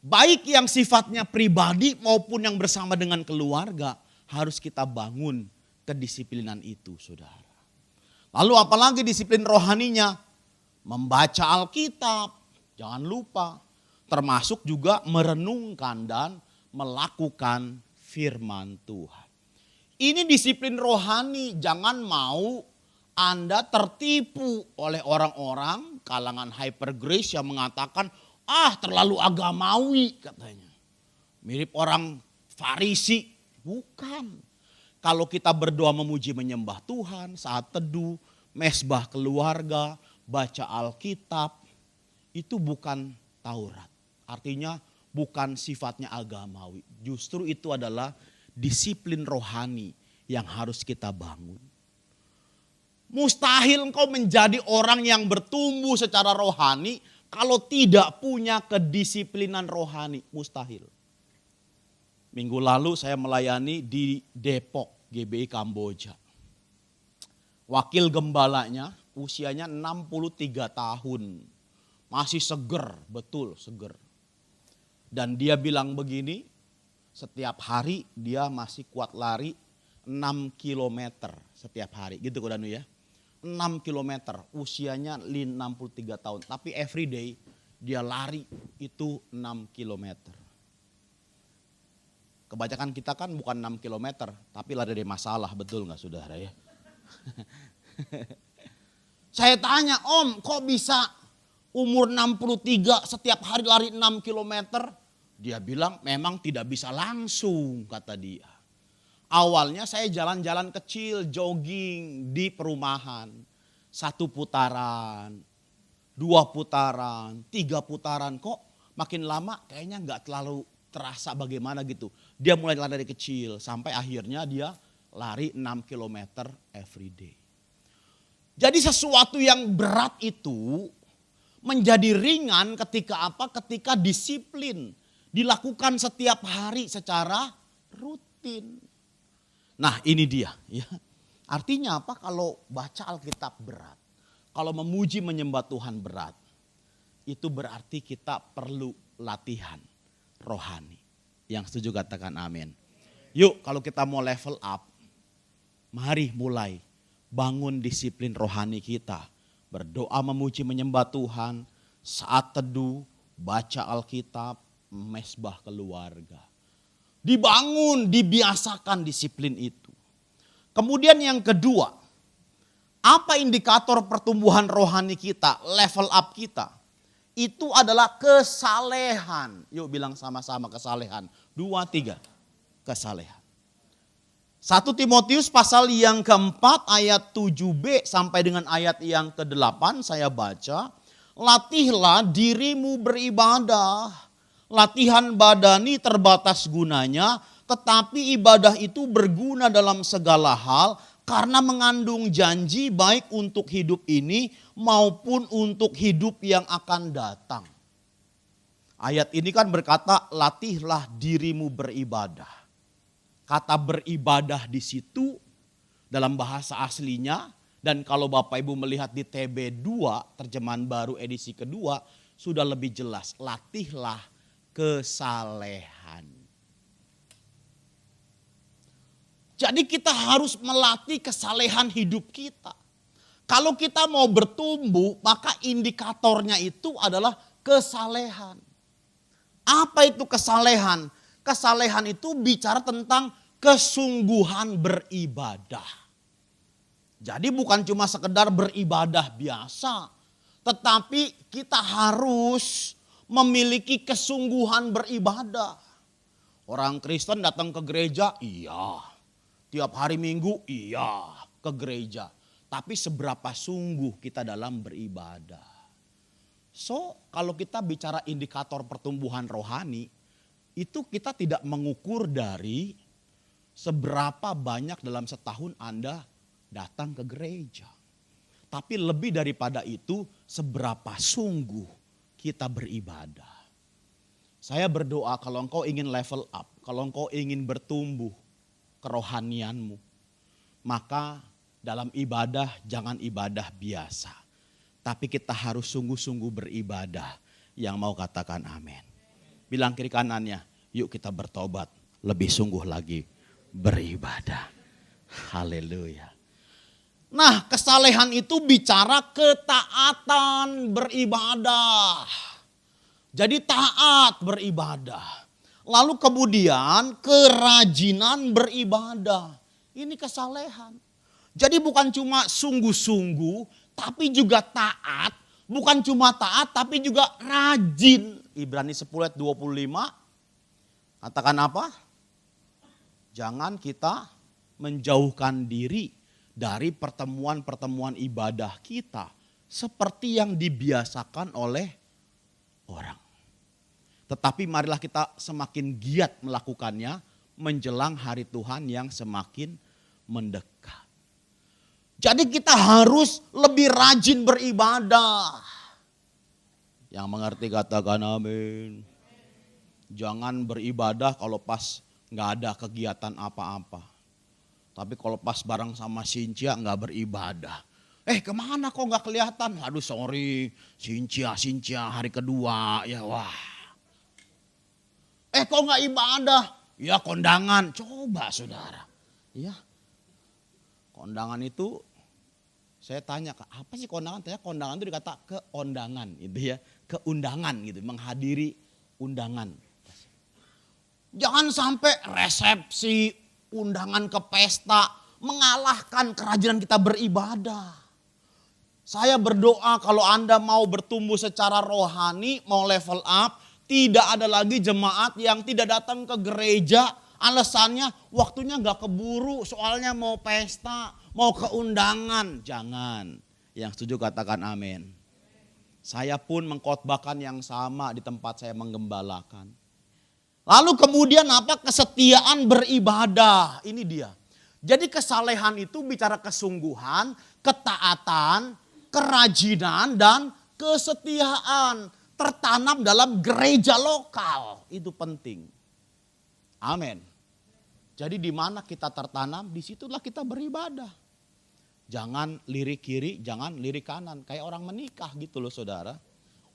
B: Baik yang sifatnya pribadi maupun yang bersama dengan keluarga harus kita bangun kedisiplinan itu, saudara. Lalu apalagi disiplin rohaninya?
C: membaca Alkitab, jangan lupa. Termasuk juga merenungkan dan melakukan firman Tuhan. Ini disiplin rohani, jangan mau Anda tertipu oleh orang-orang kalangan hyper grace yang mengatakan, terlalu agamawi katanya. Mirip orang Farisi, bukan. Kalau kita berdoa memuji menyembah Tuhan, saat teduh, mesbah keluarga, baca Alkitab, itu bukan Taurat. Artinya bukan sifatnya agamawi. Justru itu adalah disiplin rohani yang harus kita bangun. Mustahil engkau menjadi orang yang bertumbuh secara rohani kalau tidak punya kedisiplinan rohani. Mustahil. Minggu lalu saya melayani di Depok, GBI Kamboja. Wakil gembalanya usianya 63 tahun. Masih seger, betul seger. Dan dia bilang begini, setiap hari dia masih kuat lari 6 kilometer setiap hari. Gitu Ko Danu ya. 6 kilometer, usianya 63 tahun. Tapi everyday dia lari itu 6 kilometer. Kebanyakan kita kan bukan 6 kilometer, tapi lari dari masalah, betul gak saudara ya? Saya tanya, Om kok bisa umur 63 setiap hari lari 6 kilometer? Dia bilang memang tidak bisa langsung kata dia. Awalnya saya jalan-jalan kecil, jogging di perumahan. 1 putaran, 2 putaran, 3 putaran. Kok makin lama kayaknya gak terlalu terasa bagaimana gitu. Dia mulai lari dari kecil sampai akhirnya dia lari 6 kilometer everyday. Jadi sesuatu yang berat itu menjadi ringan ketika apa? Ketika disiplin. Dilakukan setiap hari secara rutin. Nah ini dia ya. Artinya apa? Kalau baca Alkitab berat. Kalau memuji menyembah Tuhan berat. Itu berarti kita perlu latihan rohani. Yang setuju katakan amin. Yuk kalau kita mau level up. Mari mulai bangun disiplin rohani kita. Berdoa memuji menyembah Tuhan. Saat teduh, baca Alkitab. Mesbah keluarga. Dibangun, dibiasakan disiplin itu. Kemudian yang kedua, apa indikator pertumbuhan rohani kita, level up kita? Itu adalah kesalehan. Yuk bilang sama-sama kesalehan. 2, 3, kesalehan. 1 Timotius pasal yang keempat ayat 7b sampai dengan ayat yang ke-8 saya baca. Latihlah dirimu beribadah. Latihan badani terbatas gunanya, tetapi ibadah itu berguna dalam segala hal karena mengandung janji baik untuk hidup ini maupun untuk hidup yang akan datang. Ayat ini kan berkata, latihlah dirimu beribadah. Kata beribadah di situ dalam bahasa aslinya, dan kalau Bapak Ibu melihat di TB2, terjemahan baru edisi kedua, sudah lebih jelas. Latihlah kesalehan. Jadi kita harus melatih kesalehan hidup kita. Kalau kita mau bertumbuh, maka indikatornya itu adalah kesalehan. Apa itu kesalehan? Kesalehan itu bicara tentang kesungguhan beribadah. Jadi bukan cuma sekedar beribadah biasa, tetapi kita harus memiliki kesungguhan beribadah. Orang Kristen datang ke gereja, iya. Tiap hari Minggu, iya, ke gereja. Tapi seberapa sungguh kita dalam beribadah. So, kalau kita bicara indikator pertumbuhan rohani, itu kita tidak mengukur dari seberapa banyak dalam setahun Anda datang ke gereja. Tapi lebih daripada itu, seberapa sungguh kita beribadah. Saya berdoa kalau engkau ingin level up, kalau engkau ingin bertumbuh kerohanianmu, maka dalam ibadah jangan ibadah biasa. Tapi kita harus sungguh-sungguh beribadah. Yang mau katakan amin. Bilang kiri kanannya, yuk kita bertobat, lebih sungguh lagi beribadah. Haleluya. Nah, kesalehan itu bicara ketaatan beribadah. Jadi taat beribadah. Lalu kemudian kerajinan beribadah. Ini kesalehan. Jadi bukan cuma sungguh-sungguh, tapi juga taat. Bukan cuma taat, tapi juga rajin. Ibrani 10 ayat 25. Katakan apa? Jangan kita menjauhkan diri dari pertemuan-pertemuan ibadah kita. Seperti yang dibiasakan oleh orang. Tetapi marilah kita semakin giat melakukannya menjelang hari Tuhan yang semakin mendekat. Jadi kita harus lebih rajin beribadah. Yang mengerti katakan amin. Jangan beribadah kalau pas nggak ada kegiatan apa-apa. Tapi kalau pas bareng sama Cynthia nggak beribadah. Kemana kok nggak kelihatan? Aduh sorry, Cynthia hari kedua ya wah. Kok nggak ibadah? Ya kondangan. Coba saudara. Ya kondangan itu saya tanya, apa sih kondangan? Ternyata kondangan itu dikata keondangan gitu ya. Keundangan gitu, menghadiri undangan. Jangan sampai resepsi, undangan ke pesta mengalahkan kerajinan kita beribadah. Saya berdoa kalau Anda mau bertumbuh secara rohani, mau level up, tidak ada lagi jemaat yang tidak datang ke gereja. Alasannya waktunya gak keburu, soalnya mau pesta, mau ke undangan. Jangan, yang setuju katakan amin. Saya pun mengkhotbahkan yang sama di tempat saya menggembalakan. Lalu kemudian apa? Kesetiaan beribadah, ini dia. Jadi kesalehan itu bicara kesungguhan, ketaatan, kerajinan dan kesetiaan. Tertanam dalam gereja lokal, itu penting. Amin. Jadi di mana kita tertanam, disitulah kita beribadah. Jangan lirik kiri, jangan lirik kanan. Kayak orang menikah gitu loh saudara.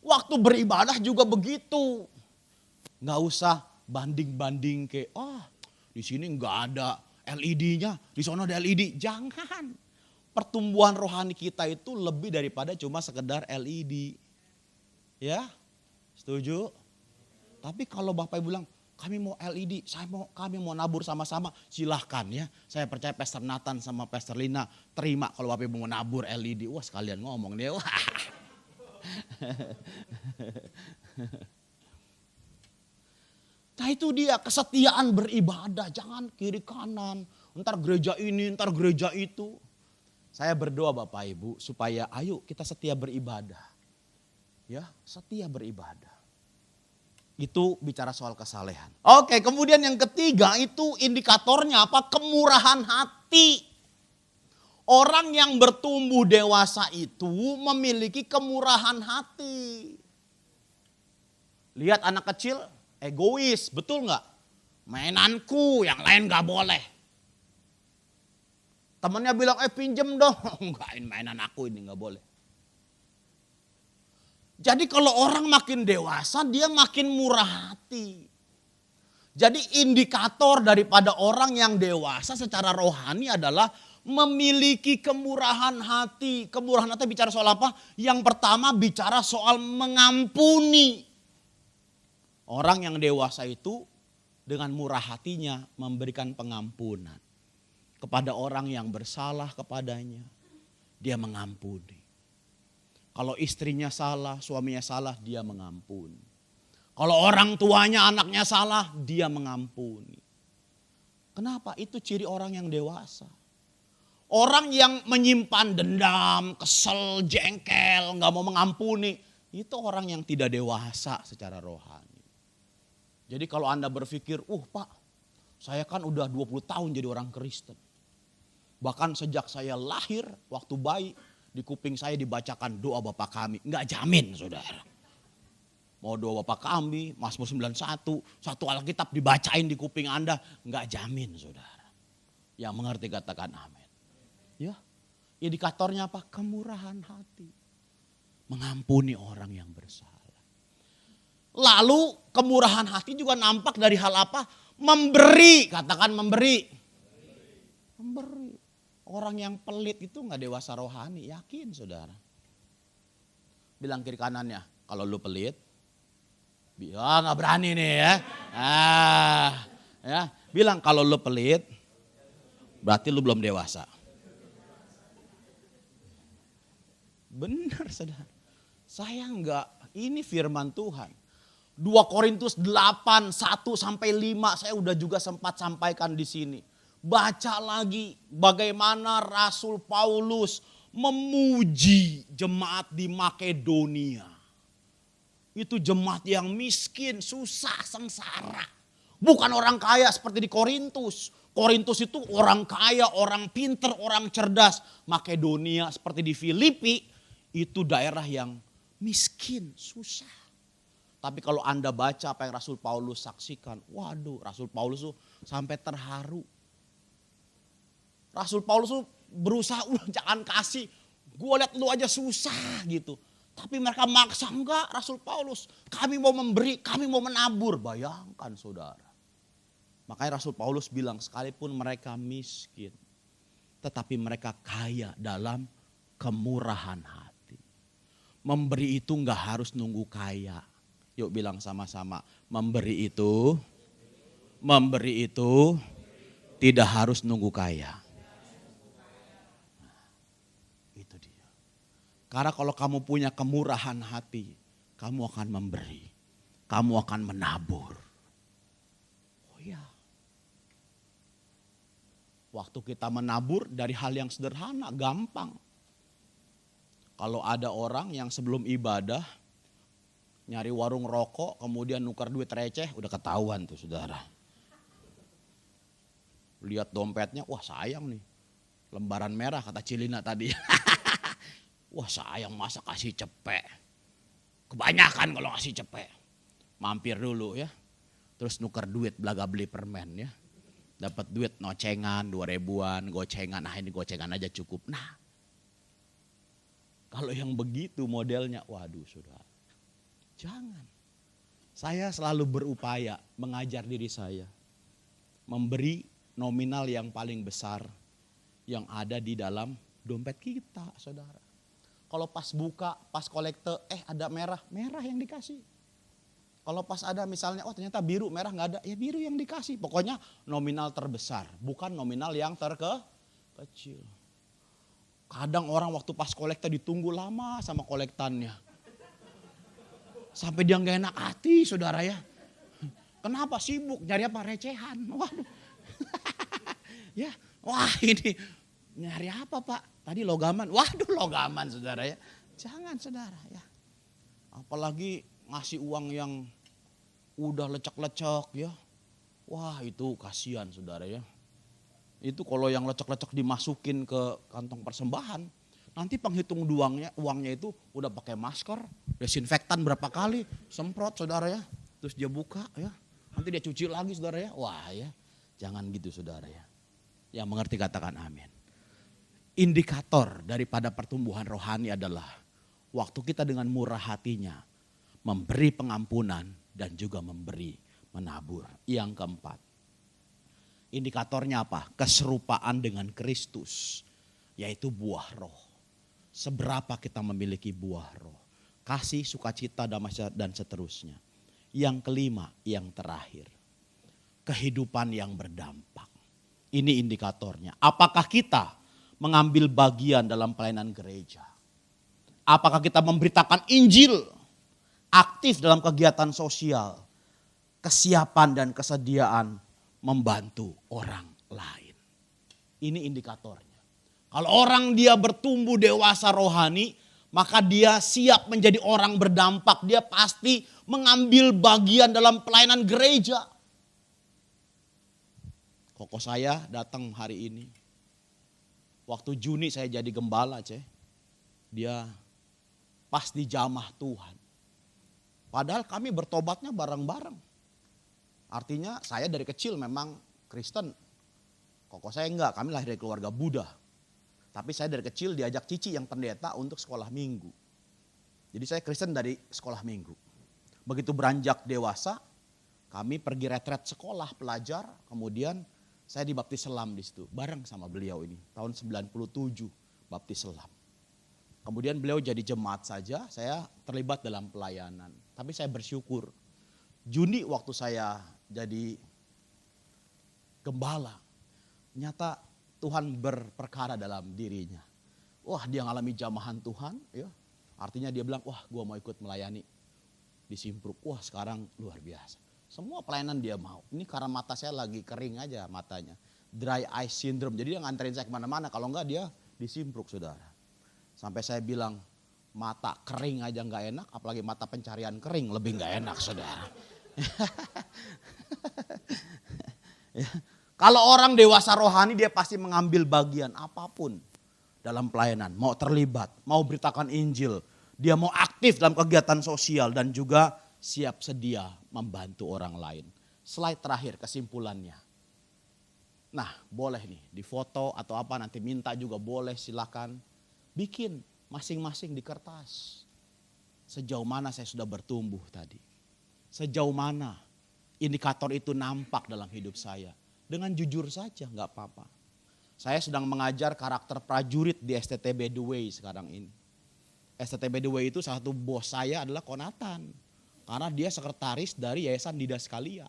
C: Waktu beribadah juga begitu. Nggak usah banding-banding ke, di sini nggak ada LED-nya, di sana ada LED. Jangan. Pertumbuhan rohani kita itu lebih daripada cuma sekedar LED. Ya, setuju? Tapi kalau Bapak Ibu bilang, kami mau LED, kami mau nabur sama-sama, silahkan ya. Saya percaya Pastor Nathan sama Pastor Lina terima kalau Bapak Ibu mau nabur LED. Wah sekalian ngomong deh. Wah. Nah itu dia kesetiaan beribadah, jangan kiri kanan. Ntar gereja ini, ntar gereja itu. Saya berdoa Bapak Ibu supaya ayo kita setia beribadah. Ya, setia beribadah. Itu bicara soal kesalehan. Oke, kemudian yang ketiga itu indikatornya apa? Kemurahan hati. Orang yang bertumbuh dewasa itu memiliki kemurahan hati. Lihat anak kecil egois, betul nggak? Mainanku, yang lain nggak boleh. Temennya bilang, pinjem dong. Enggak, mainan aku ini nggak boleh. Jadi kalau orang makin dewasa dia makin murah hati. Jadi indikator daripada orang yang dewasa secara rohani adalah memiliki kemurahan hati. Kemurahan hati bicara soal apa? Yang pertama bicara soal mengampuni. Orang yang dewasa itu dengan murah hatinya memberikan pengampunan. Kepada orang yang bersalah kepadanya, dia mengampuni. Kalau istrinya salah, suaminya salah, dia mengampuni. Kalau orang tuanya, anaknya salah, dia mengampuni. Kenapa? Itu ciri orang yang dewasa. Orang yang menyimpan dendam, kesel, jengkel, gak mau mengampuni. Itu orang yang tidak dewasa secara rohani. Jadi kalau Anda berpikir, Pak, saya kan udah 20 tahun jadi orang Kristen. Bahkan sejak saya lahir, waktu bayi, di kuping saya dibacakan doa Bapa Kami. Enggak jamin saudara. Mau doa Bapa Kami, Mazmur 91, satu Alkitab dibacain di kuping Anda. Enggak jamin saudara. Yang mengerti katakan amin. Ya, indikatornya apa? Kemurahan hati. Mengampuni orang yang bersalah. Lalu kemurahan hati juga nampak dari hal apa? Memberi, katakan memberi. Memberi. Orang yang pelit itu nggak dewasa rohani, yakin saudara. Bilang kiri kanannya, kalau lu pelit, nggak berani nih ya. Ya, bilang kalau lu pelit, berarti lu belum dewasa. Benar saudara. Saya enggak, ini firman Tuhan. 2 Korintus 8, 1 sampai 5 saya udah juga sempat sampaikan di sini. Baca lagi bagaimana Rasul Paulus memuji jemaat di Makedonia. Itu jemaat yang miskin, susah, sengsara. Bukan orang kaya seperti di Korintus. Korintus itu orang kaya, orang pinter, orang cerdas. Makedonia seperti di Filipi itu daerah yang miskin, susah. Tapi kalau Anda baca apa yang Rasul Paulus saksikan, waduh, Rasul Paulus tuh sampai terharu. Rasul Paulus tuh berusaha, jangan kasih, gue lihat lu aja susah gitu. Tapi mereka maksa, enggak Rasul Paulus, kami mau memberi, kami mau menabur. Bayangkan saudara. Makanya Rasul Paulus bilang sekalipun mereka miskin, tetapi mereka kaya dalam kemurahan hati. Memberi itu enggak harus nunggu kaya. Yuk bilang sama-sama, memberi itu tidak harus nunggu kaya. Itu dia. Karena kalau kamu punya kemurahan hati, kamu akan memberi, kamu akan menabur. Oh ya. Waktu kita menabur dari hal yang sederhana, gampang. Kalau ada orang yang sebelum ibadah nyari warung rokok, kemudian nukar duit receh, udah ketahuan tuh saudara. Lihat dompetnya, wah sayang nih. Lembaran merah kata Cilina tadi. Wah sayang masa kasih cepek. Kebanyakan kalau kasih cepek. Mampir dulu ya. Terus nukar duit belaga beli permen ya. Dapat duit nocengan 2.000-an, gocengan. Nah ini gocengan aja cukup. Nah kalau yang begitu modelnya, waduh saudara. Jangan. Saya selalu berupaya mengajar diri saya. Memberi nominal yang paling besar yang ada di dalam dompet kita saudara. Kalau pas buka, pas kolekte, ada merah, merah yang dikasih. Kalau pas ada misalnya, oh ternyata biru, merah nggak ada, ya biru yang dikasih. Pokoknya nominal terbesar, bukan nominal yang terkecil. Kadang orang waktu pas kolekte ditunggu lama sama kolektannya. Sampai dia nggak enak hati saudara ya. Kenapa sibuk nyari apa recehan? Waduh. Ya, wah ini nyari apa Pak? Tadi logaman. Waduh logaman saudara ya. Jangan saudara ya. Apalagi ngasih uang yang udah lecek-lecek ya. Wah itu kasihan saudara ya. Itu kalau yang lecek-lecek dimasukin ke kantong persembahan. Nanti penghitung uangnya itu udah pakai masker, desinfektan berapa kali, semprot saudara ya. Terus dia buka ya, nanti dia cuci lagi saudara ya. Wah ya, jangan gitu saudara ya. Yang mengerti katakan amin. Indikator daripada pertumbuhan rohani adalah waktu kita dengan murah hatinya memberi pengampunan dan juga memberi menabur. Yang keempat, indikatornya apa? Keserupaan dengan Kristus, yaitu buah roh. Seberapa kita memiliki buah roh. Kasih, sukacita, damai dan seterusnya. Yang kelima, yang terakhir. Kehidupan yang berdampak. Ini indikatornya. Apakah kita mengambil bagian dalam pelayanan gereja? Apakah kita memberitakan Injil? Aktif dalam kegiatan sosial. Kesiapan dan kesediaan membantu orang lain. Ini indikatornya. Kalau orang dia bertumbuh dewasa rohani, maka dia siap menjadi orang berdampak. Dia pasti mengambil bagian dalam pelayanan gereja. Koko saya datang hari ini. Waktu Juni saya jadi gembala, dia pas di jamah Tuhan. Padahal kami bertobatnya bareng-bareng. Artinya saya dari kecil memang Kristen. Koko saya enggak, kami lahir dari keluarga Buddha. Tapi saya dari kecil diajak cici yang pendeta untuk sekolah minggu. Jadi saya Kristen dari sekolah minggu. Begitu beranjak dewasa, kami pergi retret sekolah pelajar. Kemudian Saya dibaptis selam di situ, bareng sama beliau ini. Tahun 97 baptis selam. Kemudian beliau jadi jemaat saja, saya terlibat dalam pelayanan. Tapi saya bersyukur, Juni waktu saya jadi gembala, nyata Tuhan berperkara dalam dirinya. Wah, dia ngalami jamahan Tuhan, ya. Artinya dia bilang, wah gue mau ikut melayani di Simpruk. Wah sekarang luar biasa. Semua pelayanan dia mau. Ini karena mata saya lagi kering aja matanya. Dry eye syndrome. Jadi dia nganterin saya kemana-mana. Kalau enggak dia di Simpruk, saudara. Sampai saya bilang, mata kering aja nggak enak. Apalagi mata pencarian kering lebih nggak enak, saudara. Ya. Kalau orang dewasa rohani dia pasti mengambil bagian apapun dalam pelayanan. Mau terlibat, mau beritakan Injil. Dia mau aktif dalam kegiatan sosial dan juga siap sedia membantu orang lain. Slide terakhir kesimpulannya. Nah boleh nih difoto atau apa nanti minta juga boleh, silakan. Bikin masing-masing di kertas. Sejauh mana saya sudah bertumbuh tadi. Sejauh mana indikator itu nampak dalam hidup saya. Dengan jujur saja nggak apa-apa. Saya sedang mengajar karakter prajurit di STTB The Way sekarang ini. STTB The Way itu salah satu bos saya adalah Konatan. Karena dia sekretaris dari Yayasan Didaskalia.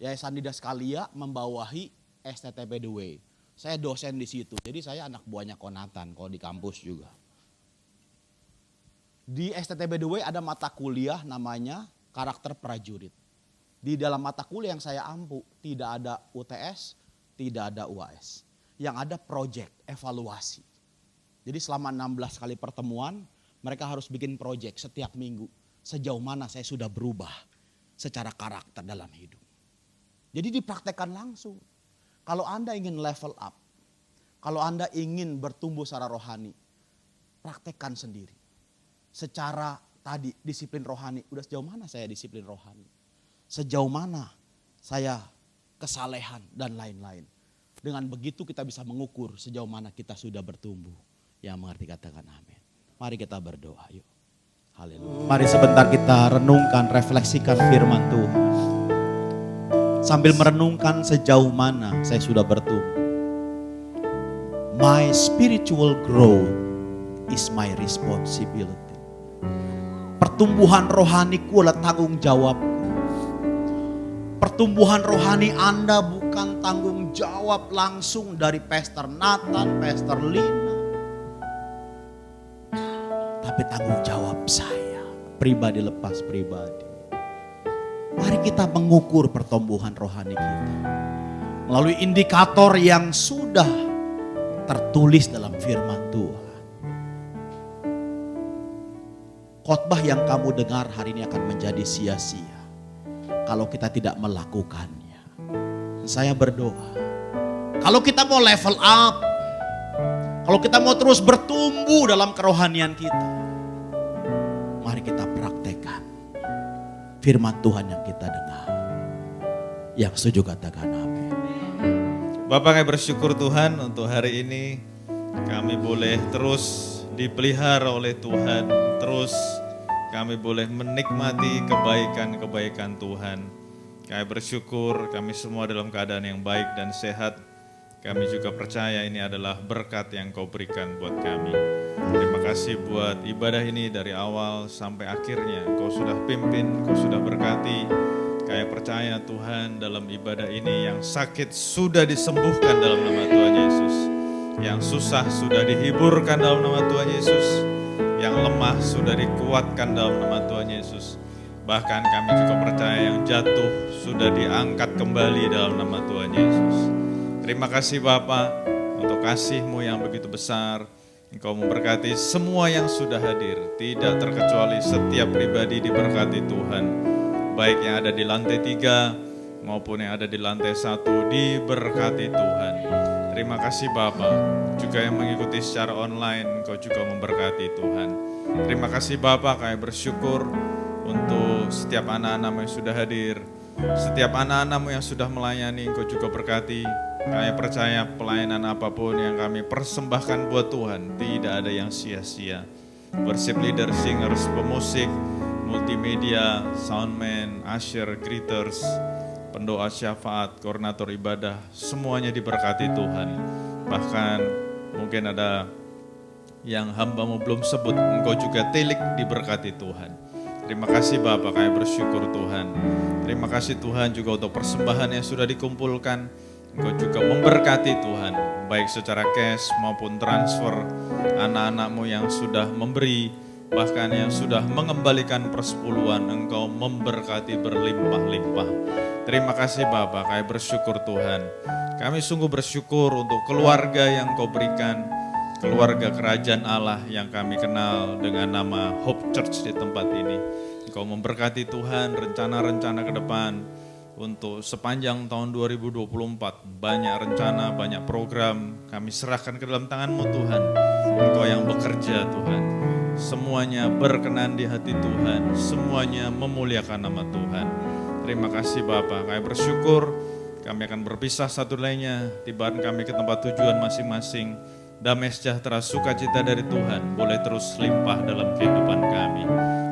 C: Yayasan Didaskalia membawahi STTB The Way. Saya dosen di situ, jadi saya anak buahnya Konatan kalau di kampus juga. Di STTB The Way ada mata kuliah namanya karakter prajurit. Di dalam mata kuliah yang saya ampu tidak ada UTS, tidak ada UAS. Yang ada project, evaluasi. Jadi selama 16 kali pertemuan mereka harus bikin project setiap minggu. Sejauh mana saya sudah berubah secara karakter dalam hidup. Jadi dipraktekkan langsung. Kalau Anda ingin level up, kalau Anda ingin bertumbuh secara rohani, praktekkan sendiri. Secara tadi disiplin rohani, udah sejauh mana saya disiplin rohani? Sejauh mana saya kesalehan dan lain-lain. Dengan begitu kita bisa mengukur sejauh mana kita sudah bertumbuh. Yang mengerti katakan amin. Mari kita berdoa yuk. Haleluya. Mari sebentar kita renungkan, refleksikan firman Tuhan. Sambil merenungkan sejauh mana saya sudah bertumbuh. My spiritual growth is my responsibility. Pertumbuhan rohaniku adalah tanggung jawab. Pertumbuhan rohani Anda bukan tanggung jawab langsung dari Pastor Nathan, Pastor Lina. Tapi tanggung jawab saya, pribadi lepas pribadi. Mari kita mengukur pertumbuhan rohani kita. Melalui indikator yang sudah tertulis dalam firman Tuhan. Khotbah yang kamu dengar hari ini akan menjadi sia-sia kalau kita tidak melakukannya. Saya berdoa, kalau kita mau level up, kalau kita mau terus bertumbuh dalam kerohanian kita, mari kita praktekkan firman Tuhan yang kita dengar. Yang setuju katakan amin.
D: Bapak, kami bersyukur Tuhan untuk hari ini kami boleh terus dipelihara oleh Tuhan, terus kami boleh menikmati kebaikan-kebaikan Tuhan. Kami bersyukur kami semua dalam keadaan yang baik dan sehat. Kami juga percaya ini adalah berkat yang Kau berikan buat kami. Terima kasih buat ibadah ini dari awal sampai akhirnya. Kau sudah pimpin, Kau sudah berkati. Kami percaya Tuhan dalam ibadah ini yang sakit sudah disembuhkan dalam nama Tuhan Yesus. Yang susah sudah dihiburkan dalam nama Tuhan Yesus. Yang lemah sudah dikuatkan dalam nama Tuhan Yesus. Bahkan kami juga percaya yang jatuh sudah diangkat kembali dalam nama Tuhan Yesus. Terima kasih Bapa untuk kasih-Mu yang begitu besar. Engkau memberkati semua yang sudah hadir. Tidak terkecuali setiap pribadi diberkati Tuhan. Baik yang ada di lantai 3 maupun yang ada di lantai 1 diberkati Tuhan. Terima kasih Bapa. Juga yang mengikuti secara online, Engkau juga memberkati Tuhan. Terima kasih Bapa, kami bersyukur untuk setiap anak-anak-Mu yang sudah hadir. Setiap anak-anak-Mu yang sudah melayani, Engkau juga berkati. Kami percaya pelayanan apapun yang kami persembahkan buat Tuhan, tidak ada yang sia-sia. Worship leader, singers, pemusik, multimedia, soundman, usher, greeters, pendoa syafaat, koordinator ibadah, semuanya diberkati Tuhan. Bahkan mungkin ada yang hamba-Mu belum sebut, Engkau juga tilik diberkati Tuhan. Terima kasih Bapak, kami bersyukur Tuhan. Terima kasih Tuhan juga untuk persembahan yang sudah dikumpulkan. Engkau juga memberkati Tuhan, baik secara cash maupun transfer. Anak-anak-Mu yang sudah memberi, bahkan yang sudah mengembalikan persepuluhan, Engkau memberkati berlimpah-limpah. Terima kasih Bapak, kami bersyukur Tuhan. Kami sungguh bersyukur untuk keluarga yang Kau berikan, keluarga kerajaan Allah yang kami kenal dengan nama Hope Church di tempat ini. Engkau memberkati Tuhan rencana-rencana ke depan untuk sepanjang tahun 2024. Banyak rencana, banyak program kami serahkan ke dalam tangan-Mu Tuhan. Engkau yang bekerja Tuhan. Semuanya berkenan di hati Tuhan, semuanya memuliakan nama Tuhan. Terima kasih Bapa, kami bersyukur. Kami akan berpisah satu lainnya, tibaan kami ke tempat tujuan masing-masing. Damai sejahtera, sukacita dari Tuhan boleh terus limpah dalam kehidupan kami.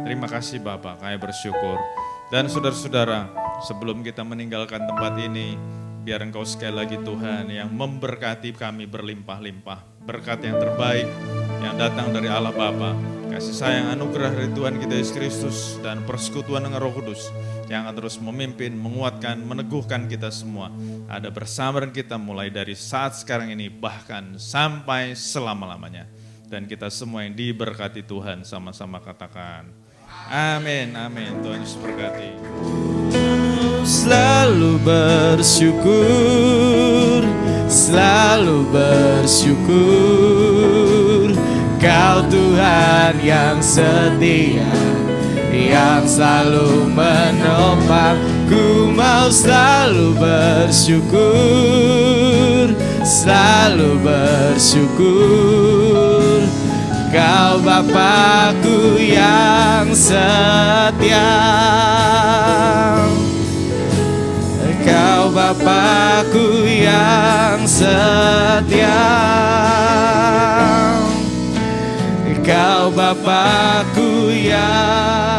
D: Terima kasih Bapa, kami bersyukur. Dan saudara-saudara, sebelum kita meninggalkan tempat ini, biar Engkau sekali lagi Tuhan yang memberkati kami berlimpah-limpah. Berkat yang terbaik yang datang dari Allah Bapa, kasih sayang anugerah dari Tuhan kita Yesus Kristus, dan persekutuan dengan Roh Kudus yang akan terus memimpin, menguatkan, meneguhkan kita semua. Ada bersama dengan kita mulai dari saat sekarang ini bahkan sampai selama-lamanya. Dan kita semua yang diberkati Tuhan sama-sama katakan amin, amin. Tuhan Yesus berkati.
A: Selalu bersyukur, selalu bersyukur. Kau Tuhan yang setia, yang selalu menopang. Ku mau selalu bersyukur, selalu bersyukur. Kau Bapakku yang setia, Kau Bapakku yang setia, Kau Bapakku yang